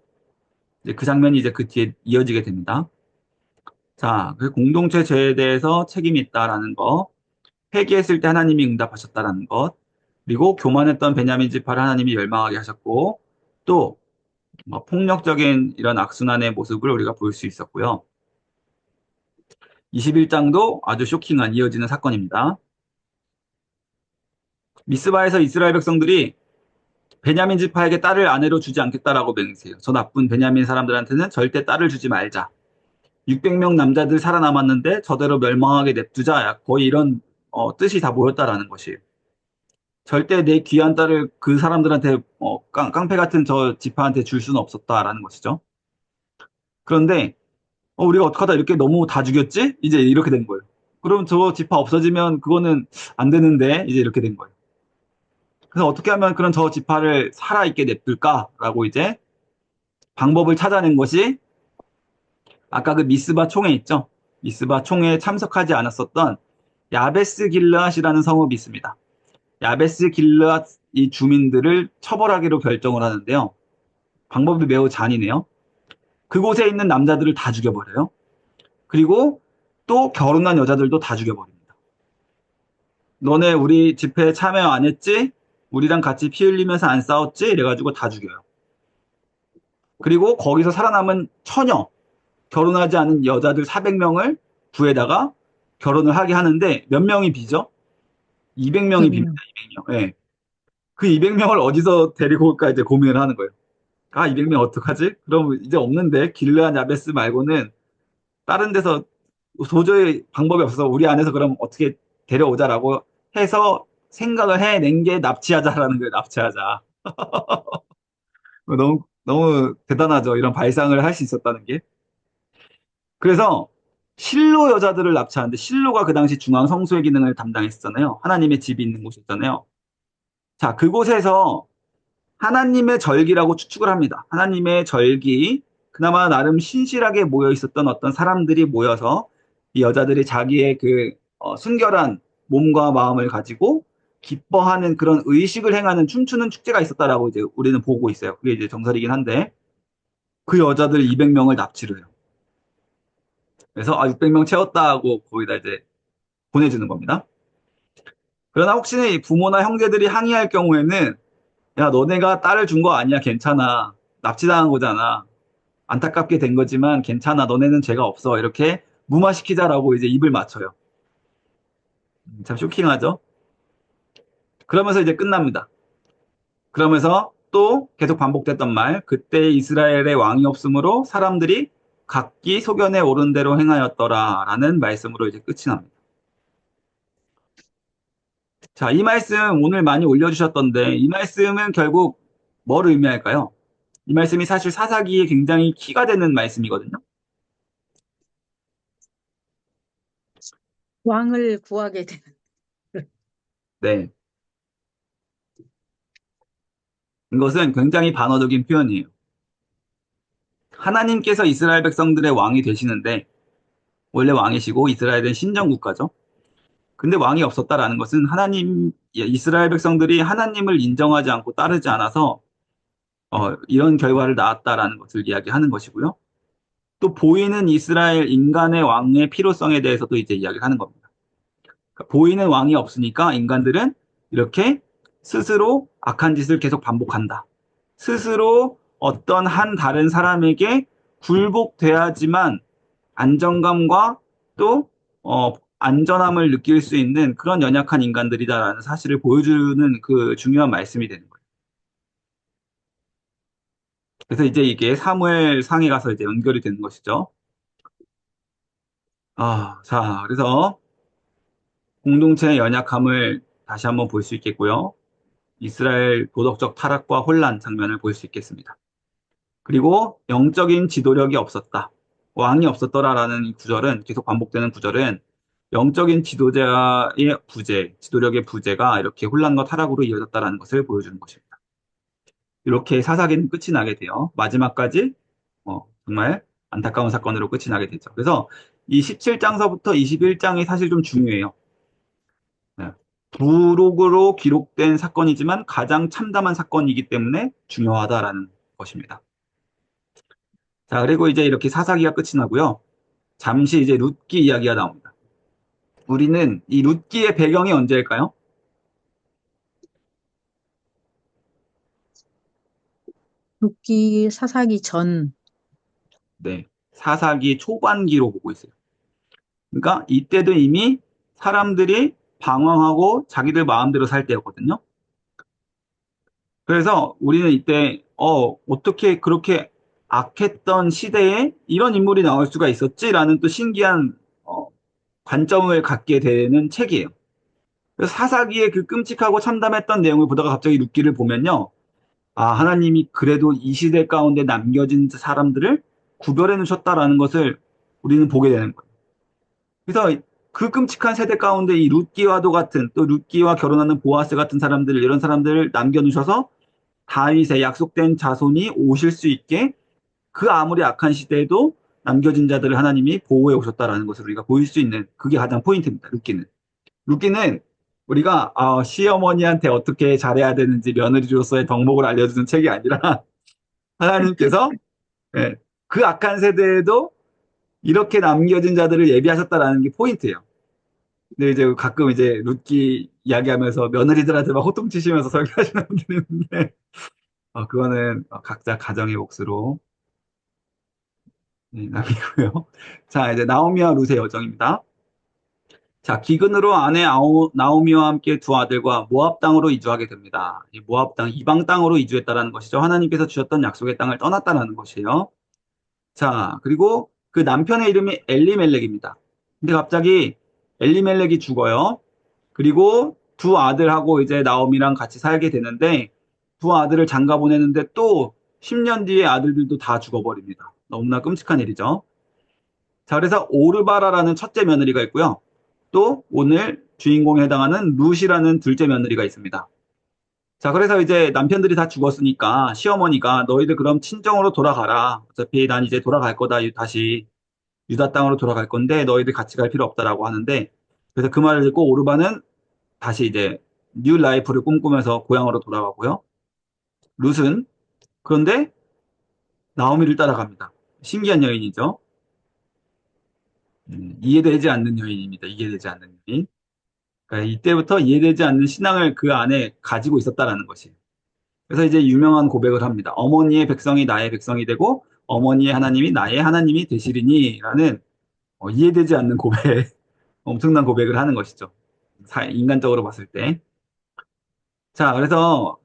이제 그 장면이 이제 그 뒤에 이어지게 됩니다. 자, 그 공동체 죄에 대해서 책임이 있다라는 거, 회개했을 때 하나님이 응답하셨다라는 것, 그리고 교만했던 베냐민 지파를 하나님이 멸망하게 하셨고, 또 뭐 폭력적인 이런 악순환의 모습을 우리가 볼 수 있었고요. 21장도 아주 쇼킹한 이어지는 사건입니다. 미스바에서 이스라엘 백성들이 베냐민 지파에게 딸을 아내로 주지 않겠다라고 맹세해요. 저 나쁜 베냐민 사람들한테는 절대 딸을 주지 말자. 600명 남자들 살아남았는데 저대로 멸망하게 냅두자. 거의 이런 뜻이 다 모였다라는 것이에요. 절대 내 귀한 딸을 그 사람들한테 깡패 같은 저 지파한테 줄 수는 없었다라는 것이죠. 그런데 우리가 어떡하다 이렇게 너무 다 죽였지? 이제 이렇게 된 거예요. 그럼 저 지파 없어지면 그거는 안 되는데 이제 이렇게 된 거예요. 그래서 어떻게 하면 그런 저 지파를 살아있게 냅둘까라고 이제 방법을 찾아낸 것이 아까 그 미스바 총회 있죠? 미스바 총회에 참석하지 않았었던 야베스 길르앗이라는 성읍이 있습니다. 야베스 길르앗 이 주민들을 처벌하기로 결정을 하는데요. 방법이 매우 잔인해요. 그곳에 있는 남자들을 다 죽여버려요. 그리고 또 결혼한 여자들도 다 죽여버립니다. 너네 우리 집회에 참여 안 했지? 우리랑 같이 피 흘리면서 안 싸웠지? 이래가지고 다 죽여요. 그리고 거기서 살아남은 처녀, 결혼하지 않은 여자들 400명을 구해다가 결혼을 하게 하는데 몇 명이 비죠? 200명이 빕니다. 200명. 200명. 예. 그 200명을 어디서 데리고 올까 이제 고민을 하는 거예요. 아, 200명 어떡하지? 그럼 이제 없는데 길르한 야베스 말고는 다른 데서 도저히 방법이 없어서 우리 안에서 그럼 어떻게 데려오자라고 해서 생각을 해낸 게 납치하자라는 거예요. 납치하자. 너무 너무 대단하죠. 이런 발상을 할 수 있었다는 게. 그래서 실로 여자들을 납치하는데 실로가 그 당시 중앙 성소의 기능을 담당했었잖아요. 하나님의 집이 있는 곳이었잖아요. 자, 그곳에서 하나님의 절기라고 추측을 합니다. 하나님의 절기, 그나마 나름 신실하게 모여 있었던 어떤 사람들이 모여서 이 여자들이 자기의 그 순결한 몸과 마음을 가지고 기뻐하는 그런 의식을 행하는 춤추는 축제가 있었다라고 이제 우리는 보고 있어요. 그게 이제 정설이긴 한데 그 여자들 200명을 납치를 해요. 그래서 600명 채웠다 하고 거기다 이제 보내주는 겁니다. 그러나 혹시 이 부모나 형제들이 항의할 경우에는 야, 너네가 딸을 준 거 아니야. 괜찮아. 납치당한 거잖아. 안타깝게 된 거지만 괜찮아. 너네는 죄가 없어. 이렇게 무마시키자라고 이제 입을 맞춰요. 참 쇼킹하죠? 그러면서 이제 끝납니다. 그러면서 또 계속 반복됐던 말, 그때 이스라엘의 왕이 없으므로 사람들이 각기 소견에 오른 대로 행하였더라라는 말씀으로 이제 끝이 납니다. 자, 이 말씀 오늘 많이 올려주셨던데 이 말씀은 결국 뭘 의미할까요? 이 말씀이 사실 사사기에 굉장히 키가 되는 말씀이거든요. 왕을 구하게 되는. 네. 이것은 굉장히 반어적인 표현이에요. 하나님께서 이스라엘 백성들의 왕이 되시는데, 원래 왕이시고 이스라엘은 신정 국가죠. 근데 왕이 없었다라는 것은 이스라엘 백성들이 하나님을 인정하지 않고 따르지 않아서 이런 결과를 낳았다라는 것을 이야기하는 것이고요. 또 보이는 이스라엘 인간의 왕의 필요성에 대해서도 이제 이야기를 하는 겁니다. 그러니까 보이는 왕이 없으니까 인간들은 이렇게 스스로 악한 짓을 계속 반복한다. 스스로 어떤 한 다른 사람에게 굴복돼야지만 안정감과 또 안전함을 느낄 수 있는 그런 연약한 인간들이다라는 사실을 보여주는 그 중요한 말씀이 되는 거예요. 그래서 이제 이게 사무엘 상에 가서 이제 연결이 되는 것이죠. 자, 그래서 공동체의 연약함을 다시 한번 볼 수 있겠고요. 이스라엘 도덕적 타락과 혼란 장면을 볼 수 있겠습니다. 그리고 영적인 지도력이 없었다. 왕이 없었더라라는 이 구절은 계속 반복되는 구절은 영적인 지도자의 부재, 지도력의 부재가 이렇게 혼란과 타락으로 이어졌다라는 것을 보여주는 것입니다. 이렇게 사사기는 끝이 나게 돼요. 마지막까지 정말 안타까운 사건으로 끝이 나게 되죠. 그래서 이 17장서부터 21장이 사실 좀 중요해요. 네. 부록으로 기록된 사건이지만 가장 참담한 사건이기 때문에 중요하다라는 것입니다. 자, 그리고 이제 이렇게 사사기가 끝이 나고요. 잠시 이제 룻기 이야기가 나옵니다. 우리는 이 룻기의 배경이 언제일까요? 룻기 사사기 전. 네. 사사기 초반기로 보고 있어요. 그러니까 이때도 이미 사람들이 방황하고 자기들 마음대로 살 때였거든요. 그래서 우리는 이때 어떻게 그렇게 악했던 시대에 이런 인물이 나올 수가 있었지라는 또 신기한 어, 관점을 갖게 되는 책이에요. 그래서 사사기의 그 끔찍하고 참담했던 내용을 보다가 갑자기 룻기를 보면요. 하나님이 그래도 이 시대 가운데 남겨진 사람들을 구별해 놓으셨다라는 것을 우리는 보게 되는 거예요. 그래서 그 끔찍한 세대 가운데 이 룻기와도 같은 또 룻기와 결혼하는 보아스 같은 사람들 이런 사람들을 남겨 놓으셔서 다윗의 약속된 자손이 오실 수 있게 그 아무리 악한 시대에도 남겨진 자들을 하나님이 보호해 오셨다라는 것을 우리가 보일 수 있는 그게 가장 포인트입니다. 룻기는. 룻기는 우리가 시어머니한테 어떻게 잘해야 되는지 며느리로서의 덕목을 알려주는 책이 아니라 하나님께서 예, 그 악한 세대에도 이렇게 남겨진 자들을 예비하셨다라는 게 포인트예요. 근데 이제 가끔 이제 룻기 이야기하면서 며느리들한테 막 호통치시면서 설교하시는 분들이 있는데 그거는 각자 가정의 몫으로 남기고요. 자, 이제 나오미와 룻의 여정입니다. 자, 기근으로 아내 나오미와 함께 두 아들과 모압 땅으로 이주하게 됩니다. 이 모압 땅, 이방 땅으로 이주했다라는 것이죠. 하나님께서 주셨던 약속의 땅을 떠났다라는 것이에요. 자, 그리고 그 남편의 이름이 엘리멜렉입니다. 근데 갑자기 엘리멜렉이 죽어요. 그리고 두 아들하고 이제 나오미랑 같이 살게 되는데 두 아들을 장가 보내는데 또 10년 뒤에 아들들도 다 죽어버립니다. 너무나 끔찍한 일이죠. 자, 그래서 오르바라라는 첫째 며느리가 있고요. 또 오늘 주인공에 해당하는 룻이라는 둘째 며느리가 있습니다. 자, 그래서 이제 남편들이 다 죽었으니까 시어머니가 너희들 그럼 친정으로 돌아가라. 어차피 난 이제 돌아갈 거다. 다시 유다 땅으로 돌아갈 건데 너희들 같이 갈 필요 없다라고 하는데 그래서 그 말을 듣고 오르바는 다시 이제 뉴 라이프를 꿈꾸면서 고향으로 돌아가고요. 룻은 그런데 나오미를 따라갑니다. 신기한 여인이죠. 이해되지 않는 여인입니다. 이해되지 않는 여인. 그러니까 이때부터 이해되지 않는 신앙을 그 안에 가지고 있었다라는 것이에요. 그래서 이제 유명한 고백을 합니다. 어머니의 백성이 나의 백성이 되고 어머니의 하나님이 나의 하나님이 되시리니라는 이해되지 않는 고백, 엄청난 고백을 하는 것이죠. 인간적으로 봤을 때. 자, 그래서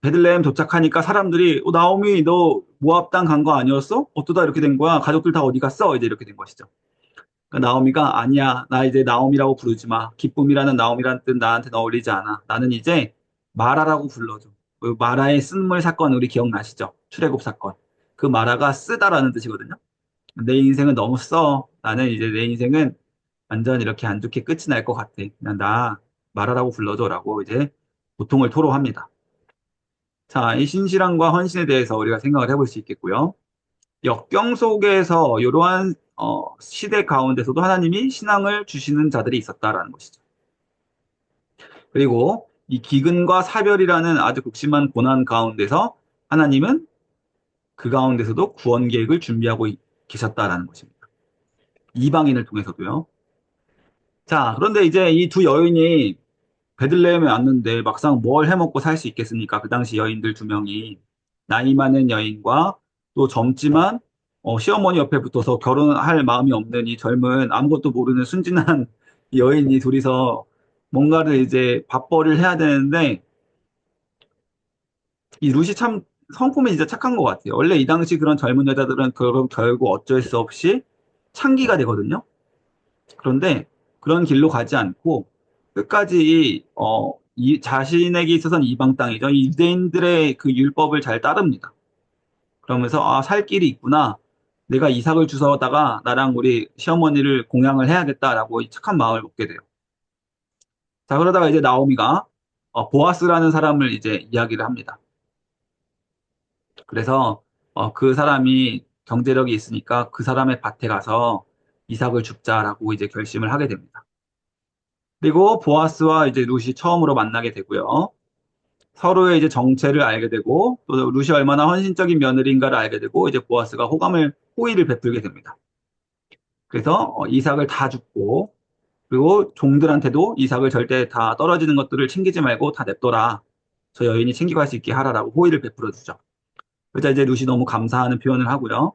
베들레헴 도착하니까 사람들이 나오미 너 모압 땅 간 거 아니었어? 어쩌다 이렇게 된 거야? 가족들 다 어디 갔어? 이제 이렇게 된 것이죠. 그러니까 나오미가 아니야. 나 이제 나오미라고 부르지 마. 기쁨이라는 나오미라는 뜻 나한테 어울리지 않아. 나는 이제 마라라고 불러줘. 그 마라의 쓴물 사건 우리 기억나시죠? 출애굽 사건. 그 마라가 쓰다라는 뜻이거든요. 내 인생은 너무 써. 나는 이제 내 인생은 완전 이렇게 안 좋게 끝이 날 것 같아. 그냥 나 마라라고 불러줘라고 이제 고통을 토로합니다. 자, 이 신실함과 헌신에 대해서 우리가 생각을 해볼 수 있겠고요. 역경 속에서 이러한 시대 가운데서도 하나님이 신앙을 주시는 자들이 있었다라는 것이죠. 그리고 이 기근과 사별이라는 아주 극심한 고난 가운데서 하나님은 그 가운데서도 구원 계획을 준비하고 계셨다라는 것입니다. 이방인을 통해서도요. 자, 그런데 이제 이 두 여인이 베들레헴에 왔는데 막상 뭘 해먹고 살 수 있겠습니까? 그 당시 여인들 두 명이 나이 많은 여인과 또 젊지만 시어머니 옆에 붙어서 결혼할 마음이 없는 이 젊은 아무것도 모르는 순진한 여인이 둘이서 뭔가를 이제 밥벌이를 해야 되는데 이 루시 참 성품이 진짜 착한 것 같아요. 원래 이 당시 그런 젊은 여자들은 그럼 결국 어쩔 수 없이 창기가 되거든요. 그런데 그런 길로 가지 않고 끝까지 이 자신에게 있어서는 이방 땅이죠. 이 유대인들의 그 율법을 잘 따릅니다. 그러면서 아, 살 길이 있구나. 내가 이삭을 주워다가 나랑 우리 시어머니를 공양을 해야겠다라고 이 착한 마음을 먹게 돼요. 자, 그러다가 이제 나오미가 보아스라는 사람을 이제 이야기를 합니다. 그래서 그 사람이 경제력이 있으니까 그 사람의 밭에 가서 이삭을 줍자라고 이제 결심을 하게 됩니다. 그리고 보아스와 이제 룻이 처음으로 만나게 되고요. 서로의 이제 정체를 알게 되고 또 룻이 얼마나 헌신적인 며느리인가를 알게 되고 이제 보아스가 호의를 베풀게 됩니다. 그래서 이삭을 다 줍고 그리고 종들한테도 이삭을 절대 다 떨어지는 것들을 챙기지 말고 다 냅둬라. 저 여인이 챙기고 갈 수 있게 하라라고 호의를 베풀어 주죠. 그래서 이제 룻이 너무 감사하는 표현을 하고요.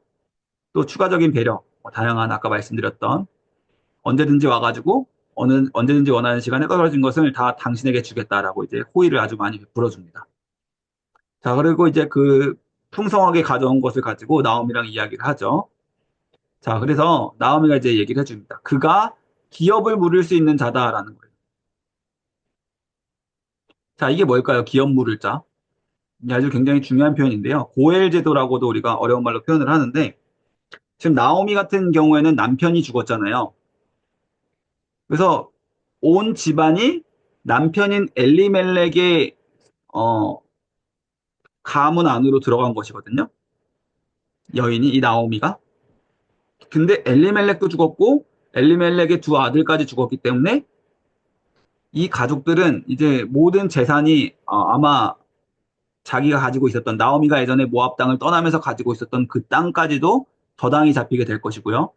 또 추가적인 배려, 다양한 아까 말씀드렸던 언제든지 와가지고 언제든지 원하는 시간에 떨어진 것을 다 당신에게 주겠다라고 이제 호의를 아주 많이 베풀어 줍니다. 자, 그리고 이제 그 풍성하게 가져온 것을 가지고 나오미랑 이야기를 하죠. 자, 그래서 나오미가 이제 얘기를 해줍니다. 그가 기업을 물을 수 있는 자다라는 거예요. 자, 이게 뭘까요? 기업 물을 자. 이게 아주 굉장히 중요한 표현인데요. 고엘 제도라고도 우리가 어려운 말로 표현을 하는데 지금 나오미 같은 경우에는 남편이 죽었잖아요. 그래서 온 집안이 남편인 엘리멜렉의 어, 가문 안으로 들어간 것이거든요. 여인이 이 나오미가. 근데 엘리멜렉도 죽었고 엘리멜렉의 두 아들까지 죽었기 때문에 이 가족들은 이제 모든 재산이 아마 자기가 가지고 있었던 나오미가 예전에 모압 땅을 떠나면서 가지고 있었던 그 땅까지도 저당이 잡히게 될 것이고요.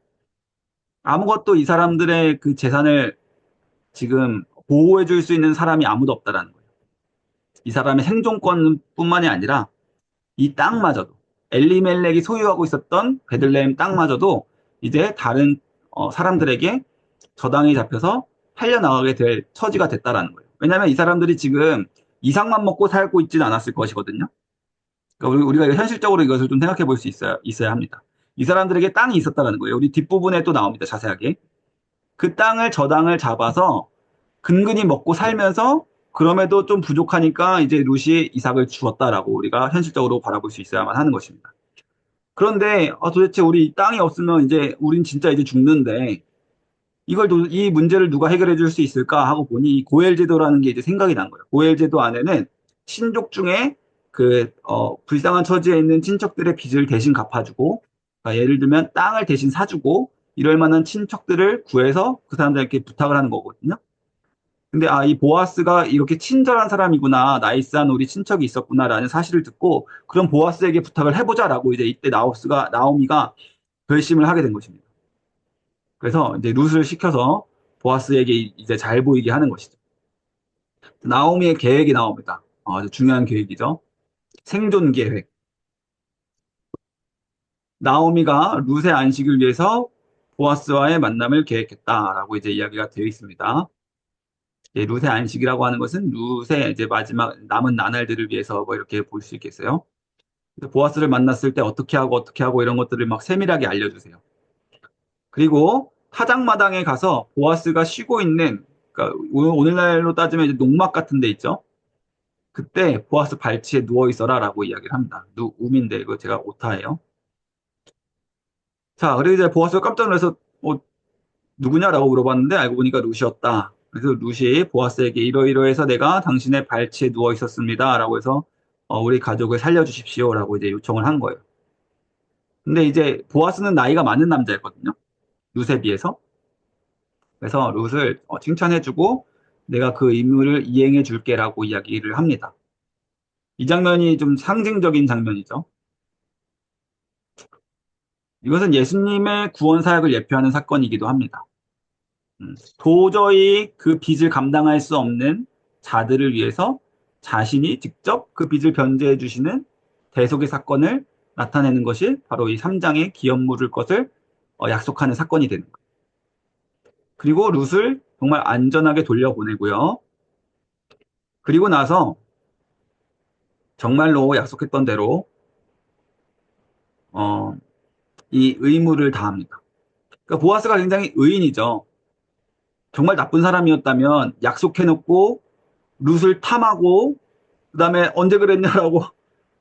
아무것도 이 사람들의 그 재산을 지금 보호해 줄 수 있는 사람이 아무도 없다라는 거예요. 이 사람의 생존권뿐만이 아니라 이 땅마저도 엘리멜렉이 소유하고 있었던 베들레헴 땅마저도 이제 다른 사람들에게 저당이 잡혀서 팔려나가게 될 처지가 됐다라는 거예요. 왜냐하면 이 사람들이 지금 이삭만 먹고 살고 있지는 않았을 것이거든요. 그러니까 우리가 현실적으로 이것을 좀 생각해 볼 수 있어야 합니다. 이 사람들에게 땅이 있었다라는 거예요. 우리 뒷부분에 또 나옵니다. 자세하게. 그 땅을 저당을 잡아서 근근히 먹고 살면서 그럼에도 좀 부족하니까 이제 룻이 이삭을 주었다라고 우리가 현실적으로 바라볼 수 있어야만 하는 것입니다. 그런데 도대체 우리 땅이 없으면 이제 우린 진짜 이제 죽는데 이 문제를 누가 해결해 줄 수 있을까 하고 보니 이 고엘제도라는 게 이제 생각이 난 거예요. 고엘제도 안에는 친족 중에 불쌍한 처지에 있는 친척들의 빚을 대신 갚아주고 그러니까 예를 들면 땅을 대신 사주고 이럴 만한 친척들을 구해서 그 사람들에게 부탁을 하는 거거든요. 근데 이 보아스가 이렇게 친절한 사람이구나, 나이스한 우리 친척이 있었구나라는 사실을 듣고 그럼 보아스에게 부탁을 해보자라고 이제 이때 나오미가 결심을 하게 된 것입니다. 그래서 이제 룻을 시켜서 보아스에게 이제 잘 보이게 하는 것이죠. 나오미의 계획이 나옵니다. 아주 중요한 계획이죠. 생존 계획. 나오미가 룻의 안식을 위해서 보아스와의 만남을 계획했다라고 이제 이야기가 되어 있습니다. 룻의 안식이라고 하는 것은 룻의 이제 마지막 남은 나날들을 위해서 뭐 이렇게 볼 수 있겠어요. 보아스를 만났을 때 어떻게 하고 이런 것들을 막 세밀하게 알려주세요. 그리고 타작마당에 가서 보아스가 쉬고 있는, 그러니까 오늘날로 따지면 이제 농막 같은 데 있죠. 그때 보아스 발치에 누워 있어라라고 이야기를 합니다. 우민데 이거 제가 오타예요. 자, 그리고 이제 보아스가 깜짝 놀라서 누구냐라고 물어봤는데 알고 보니까 룻이었다. 그래서 룻이 보아스에게 이러이러해서 내가 당신의 발치에 누워 있었습니다라고 해서 우리 가족을 살려주십시오라고 이제 요청을 한 거예요. 근데 이제 보아스는 나이가 많은 남자였거든요. 룻에 비해서. 그래서 룻을 칭찬해주고 내가 그 임무를 이행해 줄게라고 이야기를 합니다. 이 장면이 좀 상징적인 장면이죠. 이것은 예수님의 구원 사역을 예표하는 사건이기도 합니다. 도저히 그 빚을 감당할 수 없는 자들을 위해서 자신이 직접 그 빚을 변제해 주시는 대속의 사건을 나타내는 것이 바로 이 3장의 기업 물을 것을 약속하는 사건이 되는 거예요. 그리고 룻을 정말 안전하게 돌려보내고요. 그리고 나서 정말로 약속했던 대로 어, 이 의무를 다합니다. 그러니까 보아스가 굉장히 의인이죠. 정말 나쁜 사람이었다면 약속해놓고 룻을 탐하고 그다음에 언제 그랬냐라고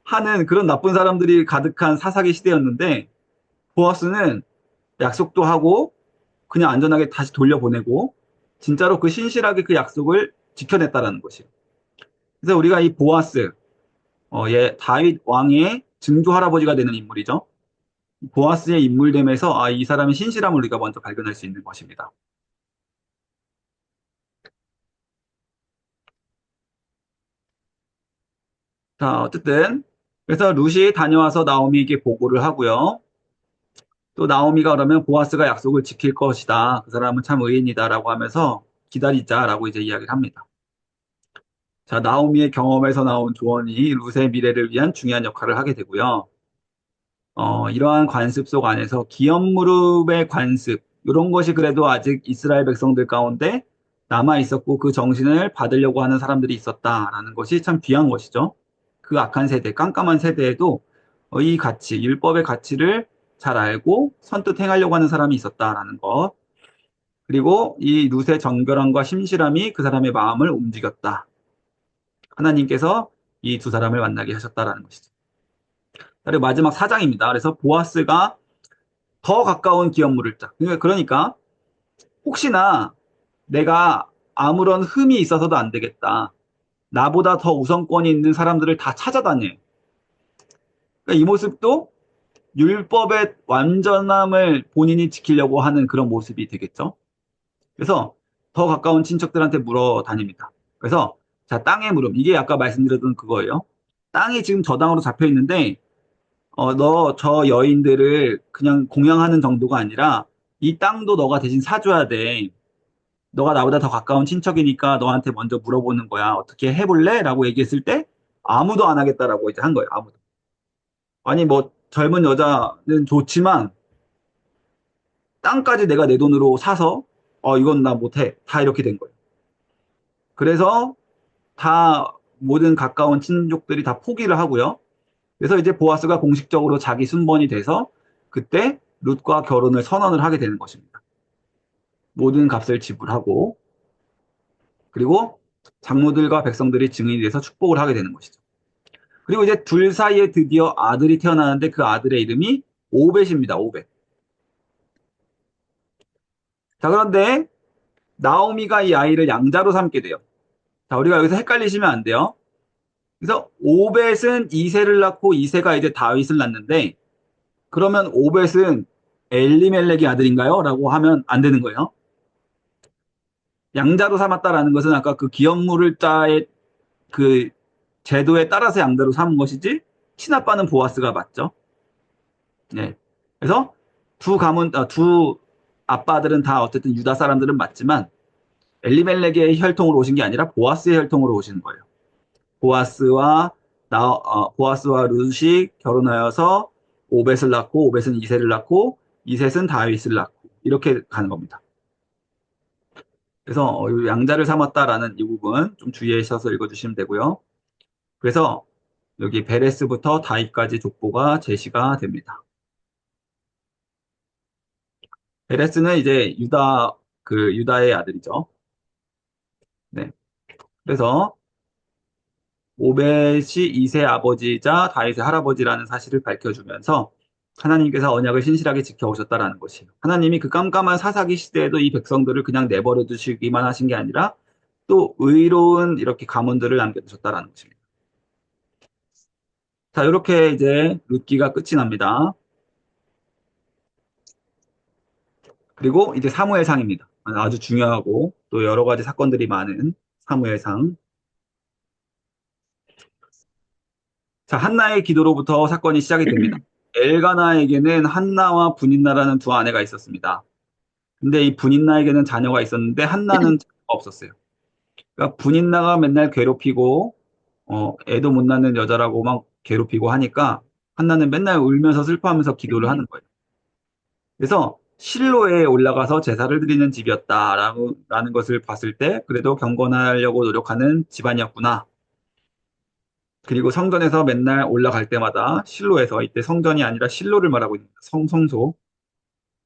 하는 그런 나쁜 사람들이 가득한 사사기 시대였는데 보아스는 약속도 하고 그냥 안전하게 다시 돌려보내고 진짜로 그 신실하게 그 약속을 지켜냈다라는 것이에요. 그래서 우리가 이 보아스, 다윗 왕의 증조 할아버지가 되는 인물이죠. 보아스의 인물됨에서 이 사람의 신실함을 우리가 먼저 발견할 수 있는 것입니다. 자, 어쨌든 그래서 룻이 다녀와서 나오미에게 보고를 하고요. 또 나오미가 그러면 보아스가 약속을 지킬 것이다. 그 사람은 참 의인이다라고 하면서 기다리자라고 이제 이야기를 합니다. 자, 나오미의 경험에서 나온 조언이 룻의 미래를 위한 중요한 역할을 하게 되고요. 이러한 관습 속 안에서 기업 무릎의 관습, 이런 것이 그래도 아직 이스라엘 백성들 가운데 남아 있었고 그 정신을 받으려고 하는 사람들이 있었다라는 것이 참 귀한 것이죠. 그 악한 세대, 깜깜한 세대에도 이 가치, 율법의 가치를 잘 알고 선뜻 행하려고 하는 사람이 있었다라는 것. 그리고 이 룻의 정결함과 심실함이 그 사람의 마음을 움직였다. 하나님께서 이 두 사람을 만나게 하셨다라는 것이죠. 그리고 마지막 4장입니다. 그래서 보아스가 더 가까운 기업물을 짝. 그러니까 혹시나 내가 아무런 흠이 있어서도 안 되겠다. 나보다 더 우선권이 있는 사람들을 다 찾아다녀. 그러니까 이 모습도 율법의 완전함을 본인이 지키려고 하는 그런 모습이 되겠죠. 그래서 더 가까운 친척들한테 물어 다닙니다. 그래서 자, 땅의 물음. 이게 아까 말씀드렸던 그거예요. 땅이 지금 저당으로 잡혀 있는데 너 저 여인들을 그냥 공양하는 정도가 아니라 이 땅도 너가 대신 사줘야 돼. 너가 나보다 더 가까운 친척이니까 너한테 먼저 물어보는 거야. 어떻게 해볼래? 라고 얘기했을 때 아무도 안 하겠다라고 이제 한 거예요. 아무도. 아니 뭐 젊은 여자는 좋지만 땅까지 내가 내 돈으로 사서 이건 나 못해. 다 이렇게 된 거예요. 그래서 다 모든 가까운 친족들이 다 포기를 하고요. 그래서 이제 보아스가 공식적으로 자기 순번이 돼서 그때 룻과 결혼을 선언을 하게 되는 것입니다. 모든 값을 지불하고 그리고 장로들과 백성들이 증인이 돼서 축복을 하게 되는 것이죠. 그리고 이제 둘 사이에 드디어 아들이 태어나는데 그 아들의 이름이 오벳입니다. 오벳. 자, 그런데 나오미가 이 아이를 양자로 삼게 돼요. 자, 우리가 여기서 헷갈리시면 안 돼요. 그래서 오벳은 이세를 낳고 이세가 이제 다윗을 낳는데 그러면 오벳은 엘리멜렉의 아들인가요? 라고 하면 안 되는 거예요. 양자로 삼았다라는 것은 아까 그 기업물을 자의 그 제도에 따라서 양자로 삼은 것이지 친아빠는 보아스가 맞죠. 네. 그래서 두 아빠들은 다 어쨌든 유다 사람들은 맞지만 엘리멜렉의 혈통으로 오신 게 아니라 보아스의 혈통으로 오신 거예요. 보아스와 보아스와 룻이 결혼하여서 오벳을 낳고 오벳은 이셋을 낳고 이셋은 다윗을 낳고 이렇게 가는 겁니다. 그래서 양자를 삼았다라는 이 부분 좀 주의하셔서 읽어주시면 되고요. 그래서 여기 베레스부터 다윗까지 족보가 제시가 됩니다. 베레스는 이제 유다의 아들이죠. 네. 그래서 오벳이 이세 아버지이자 다윗의 할아버지라는 사실을 밝혀주면서 하나님께서 언약을 신실하게 지켜오셨다라는 것이에요. 하나님이 그 깜깜한 사사기 시대에도 이 백성들을 그냥 내버려 두시기만 하신 게 아니라 또 의로운 이렇게 가문들을 남겨두셨다라는 것입니다. 자, 이렇게 이제 룻기가 끝이 납니다. 그리고 이제 사무엘상입니다. 아주 중요하고 또 여러 가지 사건들이 많은 사무엘상. 자, 한나의 기도로부터 사건이 시작이 됩니다. 엘가나에게는 한나와 분인나라는 두 아내가 있었습니다. 근데 이 분인나에게는 자녀가 있었는데 한나는 자녀가 없었어요. 그러니까 분인나가 맨날 괴롭히고 애도 못 낳는 여자라고 막 괴롭히고 하니까 한나는 맨날 울면서 슬퍼하면서 기도를 하는 거예요. 그래서 실로에 올라가서 제사를 드리는 집이었다라는 것을 봤을 때 그래도 경건하려고 노력하는 집안이었구나. 그리고 성전에서 맨날 올라갈 때마다 실로에서 이때 성전이 아니라 실로를 말하고 있는 성소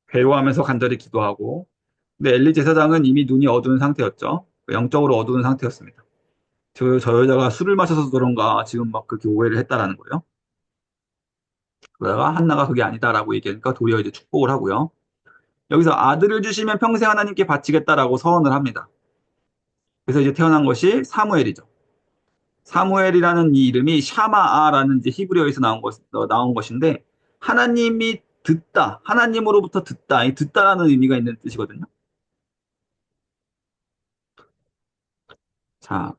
괴로워하면서 간절히 기도하고 근데 엘리 제사장은 이미 눈이 어두운 상태였죠. 영적으로 어두운 상태였습니다. 저 여자가 술을 마셔서 그런가 지금 막 그렇게 오해를 했다라는 거예요. 그러다가 한나가 그게 아니다라고 얘기하니까 도리어 이제 축복을 하고요. 여기서 아들을 주시면 평생 하나님께 바치겠다라고 서원을 합니다. 그래서 이제 태어난 것이 사무엘이죠. 사무엘이라는 이 이름이 샤마아라는 이제 히브리어에서 나온 것인데 하나님이 듣다, 하나님으로부터 듣다, 이 듣다라는 의미가 있는 뜻이거든요. 자,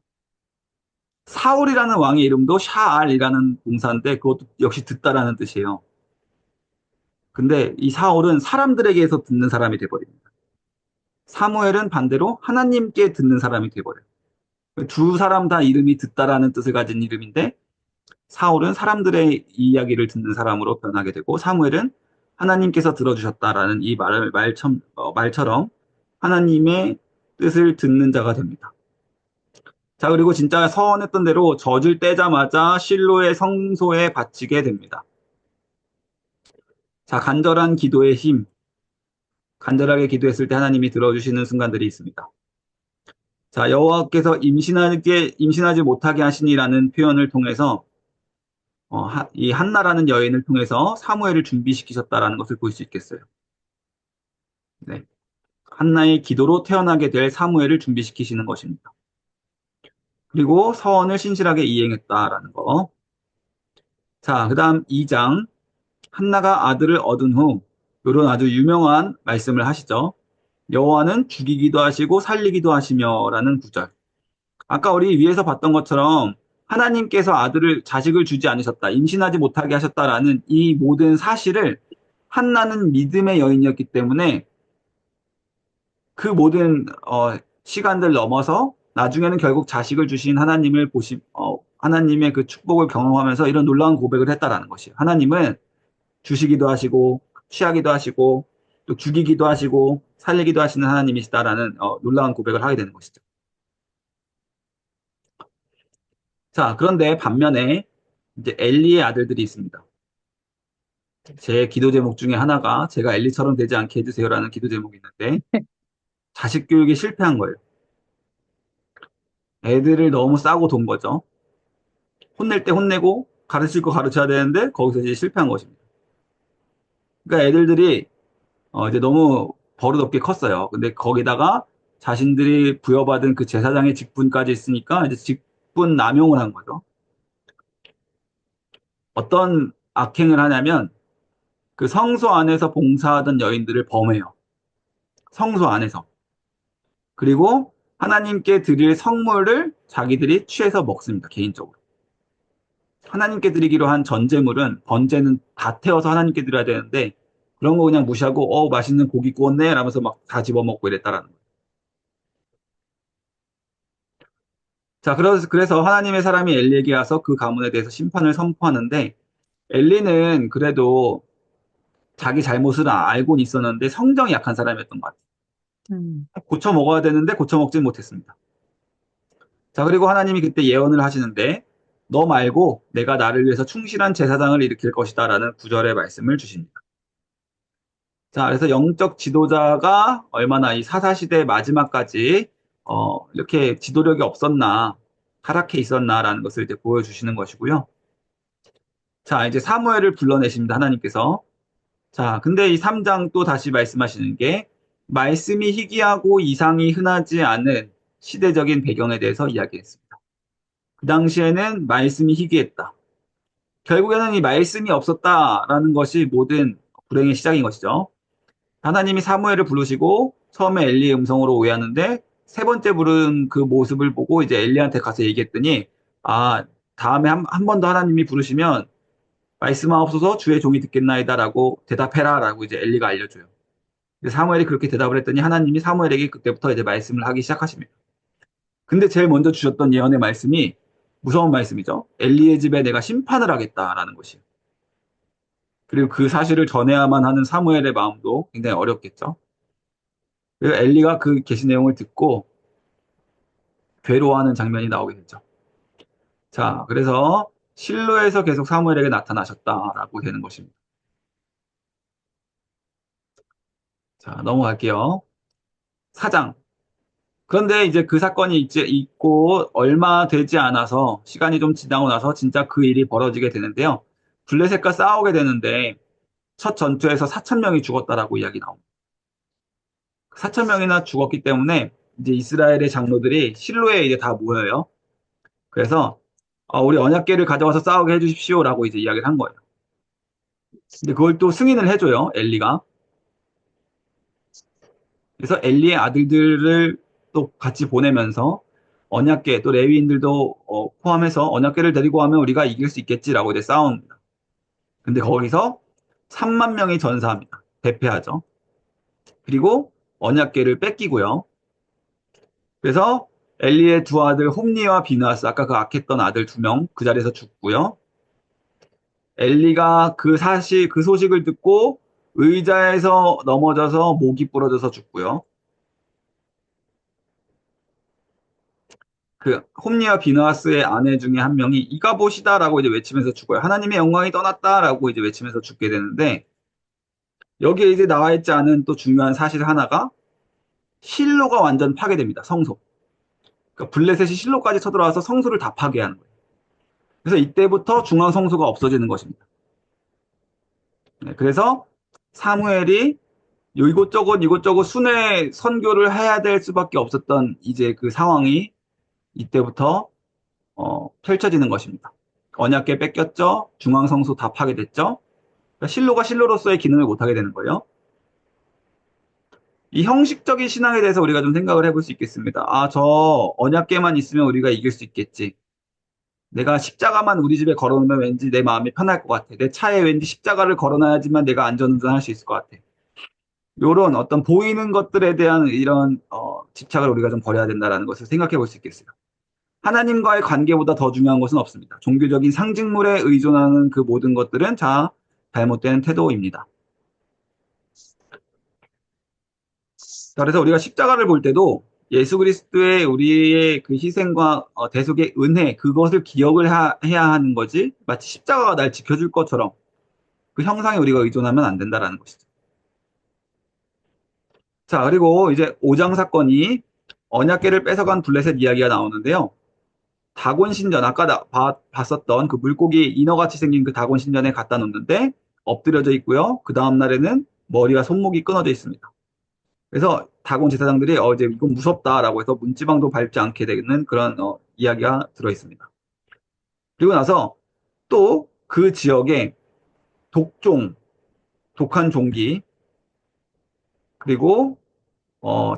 사울이라는 왕의 이름도 샤알이라는 동사인데 그것도 역시 듣다라는 뜻이에요. 근데 이 사울은 사람들에게서 듣는 사람이 돼버립니다. 사무엘은 반대로 하나님께 듣는 사람이 돼버려요. 두 사람 다 이름이 듣다라는 뜻을 가진 이름인데 사울은 사람들의 이야기를 듣는 사람으로 변하게 되고 사무엘은 하나님께서 들어주셨다라는 이 말처럼 하나님의 뜻을 듣는 자가 됩니다. 자, 그리고 진짜 서원했던 대로 젖을 떼자마자 실로의 성소에 바치게 됩니다. 자, 간절한 기도의 힘. 간절하게 기도했을 때 하나님이 들어주시는 순간들이 있습니다. 자, 여호와께서 임신하지 못하게 하시니라는 표현을 통해서 이 한나라는 여인을 통해서 사무엘을 준비시키셨다라는 것을 볼 수 있겠어요. 네. 한나의 기도로 태어나게 될 사무엘을 준비시키시는 것입니다. 그리고 서원을 신실하게 이행했다라는 거. 자, 그 다음 2장. 한나가 아들을 얻은 후, 이런 아주 유명한 말씀을 하시죠. 여호와는 죽이기도 하시고 살리기도 하시며라는 구절. 아까 우리 위에서 봤던 것처럼 하나님께서 자식을 주지 않으셨다, 임신하지 못하게 하셨다라는 이 모든 사실을 한나는 믿음의 여인이었기 때문에 그 모든 시간들 넘어서 나중에는 결국 자식을 주신 하나님의 그 축복을 경험하면서 이런 놀라운 고백을 했다라는 것이에요. 하나님은 주시기도 하시고 취하기도 하시고 또 죽이기도 하시고 살리기도 하시는 하나님이시다라는 놀라운 고백을 하게 되는 것이죠. 자, 그런데 반면에 이제 엘리의 아들들이 있습니다. 제 기도 제목 중에 하나가 제가 엘리처럼 되지 않게 해주세요라는 기도 제목이 있는데 자식 교육에 실패한 거예요. 애들을 너무 싸고 돈 거죠. 혼낼 때 혼내고 가르칠 거 가르쳐야 되는데 거기서 이제 실패한 것입니다. 그러니까 애들들이 이제 너무 버릇없게 컸어요. 근데 거기다가 자신들이 부여받은 그 제사장의 직분까지 있으니까 이제 직분 남용을 한 거죠. 어떤 악행을 하냐면 그 성소 안에서 봉사하던 여인들을 범해요. 성소 안에서. 그리고 하나님께 드릴 성물을 자기들이 취해서 먹습니다. 개인적으로. 하나님께 드리기로 한 전제물은 번제는 다 태워서 하나님께 드려야 되는데 그런 거 그냥 무시하고 맛있는 고기 구웠네 라면서 막 다 집어먹고 이랬다라는 거예요. 자, 그래서 하나님의 사람이 엘리에게 와서 그 가문에 대해서 심판을 선포하는데 엘리는 그래도 자기 잘못을 알고는 있었는데 성정이 약한 사람이었던 것 같아요. 고쳐 먹어야 되는데 고쳐 먹진 못했습니다. 자, 그리고 하나님이 그때 예언을 하시는데 너 말고 내가 나를 위해서 충실한 제사장을 일으킬 것이다라는 구절의 말씀을 주십니다. 자, 그래서 영적 지도자가 얼마나 이 사사시대 마지막까지 이렇게 지도력이 없었나. 타락해 있었나라는 것을 이제 보여주시는 것이고요. 자, 이제 사무엘을 불러내십니다. 하나님께서. 자, 근데 이 3장 또 다시 말씀하시는 게 말씀이 희귀하고 이상이 흔하지 않은 시대적인 배경에 대해서 이야기했습니다. 그 당시에는 말씀이 희귀했다. 결국에는 이 말씀이 없었다라는 것이 모든 불행의 시작인 것이죠. 하나님이 사무엘을 부르시고 처음에 엘리의 음성으로 오해하는데 세 번째 부른 그 모습을 보고 이제 엘리한테 가서 얘기했더니 아, 다음에 한 번 더 하나님이 부르시면 말씀하옵소서 주의 종이 듣겠나이다라고 대답해라라고 이제 엘리가 알려줘요. 사무엘이 그렇게 대답을 했더니 하나님이 사무엘에게 그때부터 이제 말씀을 하기 시작하십니다. 근데 제일 먼저 주셨던 예언의 말씀이 무서운 말씀이죠. 엘리의 집에 내가 심판을 하겠다라는 것이에요. 그리고 그 사실을 전해야만 하는 사무엘의 마음도 굉장히 어렵겠죠. 그래서 엘리가 그 계시 내용을 듣고 괴로워하는 장면이 나오게 되죠. 자, 그래서 실로에서 계속 사무엘에게 나타나셨다라고 되는 것입니다. 자, 넘어갈게요. 4장. 그런데 이제 그 사건이 이제 있고 얼마 되지 않아서 시간이 좀 지나고 나서 진짜 그 일이 벌어지게 되는데요. 블레셋과 싸우게 되는데 첫 전투에서 4천 명이 죽었다라고 이야기 나옵니다. 4천 명이나 죽었기 때문에 이제 이스라엘의 장로들이 실로에 이제 다 모여요. 그래서 우리 언약궤를 가져와서 싸우게 해주십시오라고 이제 이야기를 한 거예요. 근데 그걸 또 승인을 해줘요, 엘리가. 그래서 엘리의 아들들을 또 같이 보내면서 언약궤 또 레위인들도 포함해서 언약궤를 데리고 가면 우리가 이길 수 있겠지라고 이제 싸웁니다. 근데 거기서 3만 명이 전사합니다. 대패하죠. 그리고 언약궤를 뺏기고요. 그래서 엘리의 두 아들 홈니와 비느하스 아까 그 악했던 아들 2명 그 자리에서 죽고요. 엘리가 그 소식을 듣고 의자에서 넘어져서 목이 부러져서 죽고요. 그 홈리와 비느하스의 아내 중에 한 명이 이가봇이다라고 이제 외치면서 죽어요. 하나님의 영광이 떠났다라고 이제 외치면서 죽게 되는데 여기에 이제 나와 있지 않은 또 중요한 사실 하나가 실로가 완전 파괴됩니다. 성소. 그러니까 블레셋이 실로까지 쳐들어와서 성소를 다 파괴하는 거예요. 그래서 이때부터 중앙 성소가 없어지는 것입니다. 네, 그래서 사무엘이 이곳저곳 순회 선교를 해야 될 수밖에 없었던 이제 그 상황이 이때부터 펼쳐지는 것입니다. 언약궤 뺏겼죠. 중앙성소 다 파괴됐죠. 그러니까 실로가 실로로서의 기능을 못하게 되는 거예요. 이 형식적인 신앙에 대해서 우리가 좀 생각을 해볼 수 있겠습니다. 아, 저 언약궤만 있으면 우리가 이길 수 있겠지. 내가 십자가만 우리 집에 걸어놓으면 왠지 내 마음이 편할 것 같아. 내 차에 왠지 십자가를 걸어놔야지만 내가 안전운전할 수 있을 것 같아. 요런 어떤 보이는 것들에 대한 이런 집착을 우리가 좀 버려야 된다는 것을 생각해 볼 수 있겠어요. 하나님과의 관계보다 더 중요한 것은 없습니다. 종교적인 상징물에 의존하는 그 모든 것들은 다 잘못된 태도입니다. 자, 그래서 우리가 십자가를 볼 때도 예수 그리스도의 우리의 그 희생과 대속의 은혜 그것을 기억을 해야 하는 거지 마치 십자가가 날 지켜줄 것처럼 그 형상에 우리가 의존하면 안 된다라는 것이죠. 자, 그리고 이제 5장 사건이 언약궤를 뺏어간 블레셋 이야기가 나오는데요. 다곤 신전, 아까 봤었던 그 물고기 인어같이 생긴 그 다곤 신전에 갖다 놓는데 엎드려져 있고요. 그 다음 날에는 머리와 손목이 끊어져 있습니다. 그래서 다곤 제사장들이 이제 이건 무섭다라고 해서 문지방도 밟지 않게 되는 그런 이야기가 들어 있습니다. 그리고 나서 또 그 지역에 독한 종기, 그리고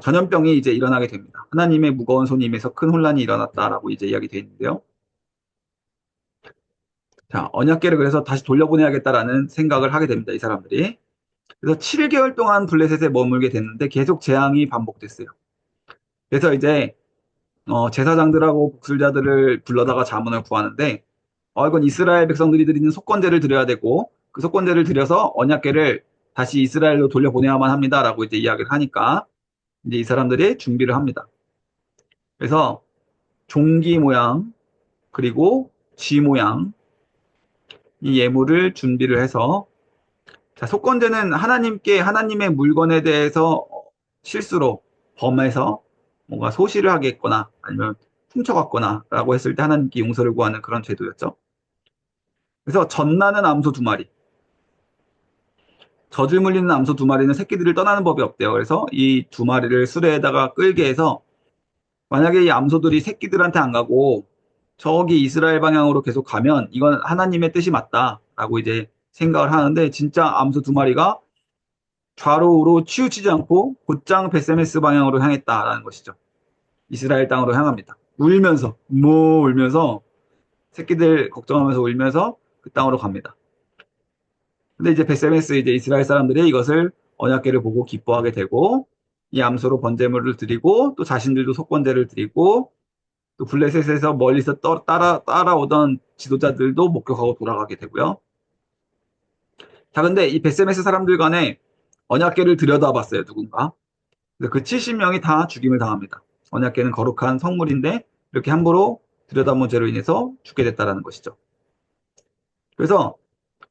전염병이 이제 일어나게 됩니다. 하나님의 무거운 손이 임해서 큰 혼란이 일어났다라고 이제 이야기 되어 있는데요. 자, 언약궤를 그래서 다시 돌려보내야겠다라는 생각을 하게 됩니다. 이 사람들이. 그래서 7개월 동안 블레셋에 머물게 됐는데 계속 재앙이 반복됐어요. 그래서 이제 제사장들하고 복술자들을 불러다가 자문을 구하는데 이건 이스라엘 백성들이 드리는 속건제를 드려야 되고 그 속건제를 드려서 언약궤를 다시 이스라엘로 돌려보내야만 합니다라고 이제 이야기를 하니까 이제 이 사람들이 준비를 합니다. 그래서 종기 모양 그리고 쥐 모양 이 예물을 준비를 해서 자, 속건제는 하나님의 물건에 대해서 실수로 범해서 뭔가 소실을 하겠거나 아니면 훔쳐갔거나 라고 했을 때 하나님께 용서를 구하는 그런 제도였죠. 그래서 젖나는 암소 2마리, 젖을 물리는 암소 2마리는 새끼들을 떠나는 법이 없대요. 그래서 이 2마리를 수레에다가 끌게 해서 만약에 이 암소들이 새끼들한테 안 가고 저기 이스라엘 방향으로 계속 가면 이건 하나님의 뜻이 맞다라고 이제 생각을 하는데 진짜 암소 2마리가 좌로우로 치우치지 않고 곧장 베세메스 방향으로 향했다라는 것이죠. 이스라엘 땅으로 향합니다. 울면서 뭐 울면서 새끼들 걱정하면서 울면서 그 땅으로 갑니다. 근데 이제 베세메스 이제 이스라엘 사람들이 이것을 언약궤를 보고 기뻐하게 되고 이 암소로 번제물을 드리고 또 자신들도 속번제를 드리고 또 블레셋에서 멀리서 따라오던 지도자들도 목격하고 돌아가게 되고요. 자, 근데 이 베세메스 사람들 간에 언약궤를 들여다봤어요, 누군가. 그래서 그 70명이 다 죽임을 당합니다. 언약궤는 거룩한 성물인데 이렇게 함부로 들여다본 죄로 인해서 죽게 됐다라는 것이죠. 그래서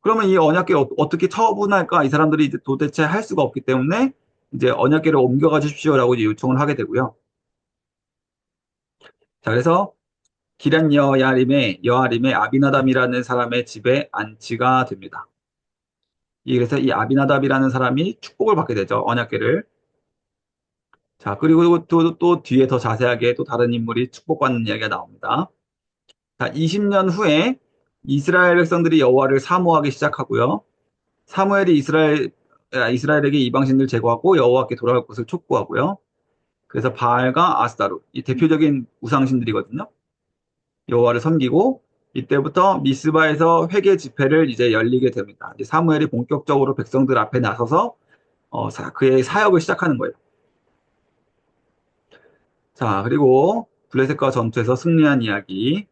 그러면 이 언약궤 어떻게 처분할까? 이 사람들이 이제 도대체 할 수가 없기 때문에 이제 언약궤를 옮겨가 주십시오라고 이제 요청을 하게 되고요. 자, 그래서 기럇 여아림의 아비나답이라는 사람의 집에 안치가 됩니다. 그래서 이 아비나답이라는 사람이 축복을 받게 되죠. 언약궤를. 자, 그리고 또 뒤에 더 자세하게 또 다른 인물이 축복받는 이야기가 나옵니다. 자, 20년 후에 이스라엘 백성들이 여호와를 사모하기 시작하고요. 사무엘이 이스라엘에게 이방신들 제거하고 여호와께 돌아갈 것을 촉구하고요. 그래서 바알과 아스타롯, 이 대표적인 우상신들이거든요. 여호와를 섬기고 이때부터 미스바에서 회개 집회를 이제 열리게 됩니다. 이제 사무엘이 본격적으로 백성들 앞에 나서서 그의 사역을 시작하는 거예요. 자, 그리고 블레셋과 전투에서 승리한 이야기.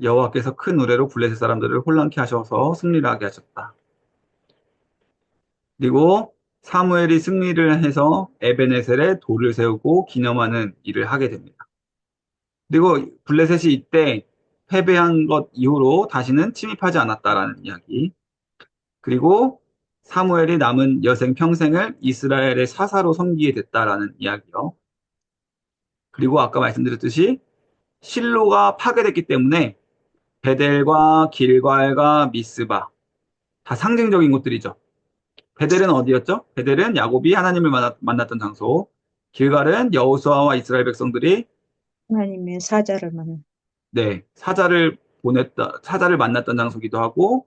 여호와께서 큰 노래로 블레셋 사람들을 혼란케 하셔서 승리를 하게 하셨다. 그리고 사무엘이 승리를 해서 에베네셀에 돌을 세우고 기념하는 일을 하게 됩니다. 그리고 블레셋이 이때 패배한 것 이후로 다시는 침입하지 않았다라는 이야기. 그리고 사무엘이 남은 여생 평생을 이스라엘의 사사로 섬기게 됐다라는 이야기요. 그리고 아까 말씀드렸듯이 실로가 파괴됐기 때문에 베델과 길갈과 미스바 다 상징적인 곳들이죠. 베델은 어디였죠? 베델은 야곱이 하나님을 만났던 장소. 길갈은 여호수아와 이스라엘 백성들이 하나님의 사자를 만 사자를 만났던 장소기도 하고,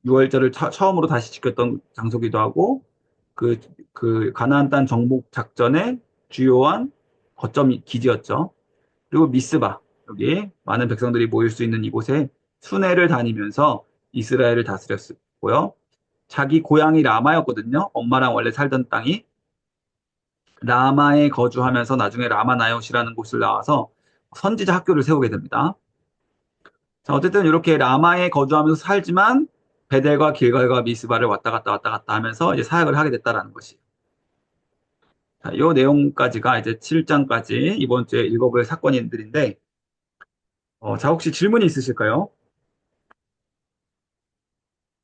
유월절을 처음으로 다시 지켰던 장소기도 하고, 가나안 땅 정복 작전의 주요한 거점 기지였죠. 그리고 미스바, 여기 많은 백성들이 모일 수 있는 이곳에 순회를 다니면서 이스라엘을 다스렸고요. 자기 고향이 라마였거든요. 엄마랑 원래 살던 땅이. 라마에 거주하면서 나중에 라마나요시라는 곳을 나와서 선지자 학교를 세우게 됩니다. 자, 어쨌든 이렇게 라마에 거주하면서 살지만 베델과 길갈과 미스바를 왔다 갔다 하면서 이제 사역을 하게 됐다라는 것이. 자, 이 내용까지가 이제 7장까지 이번 주에 읽어볼 사건들인데, 자, 혹시 질문이 있으실까요?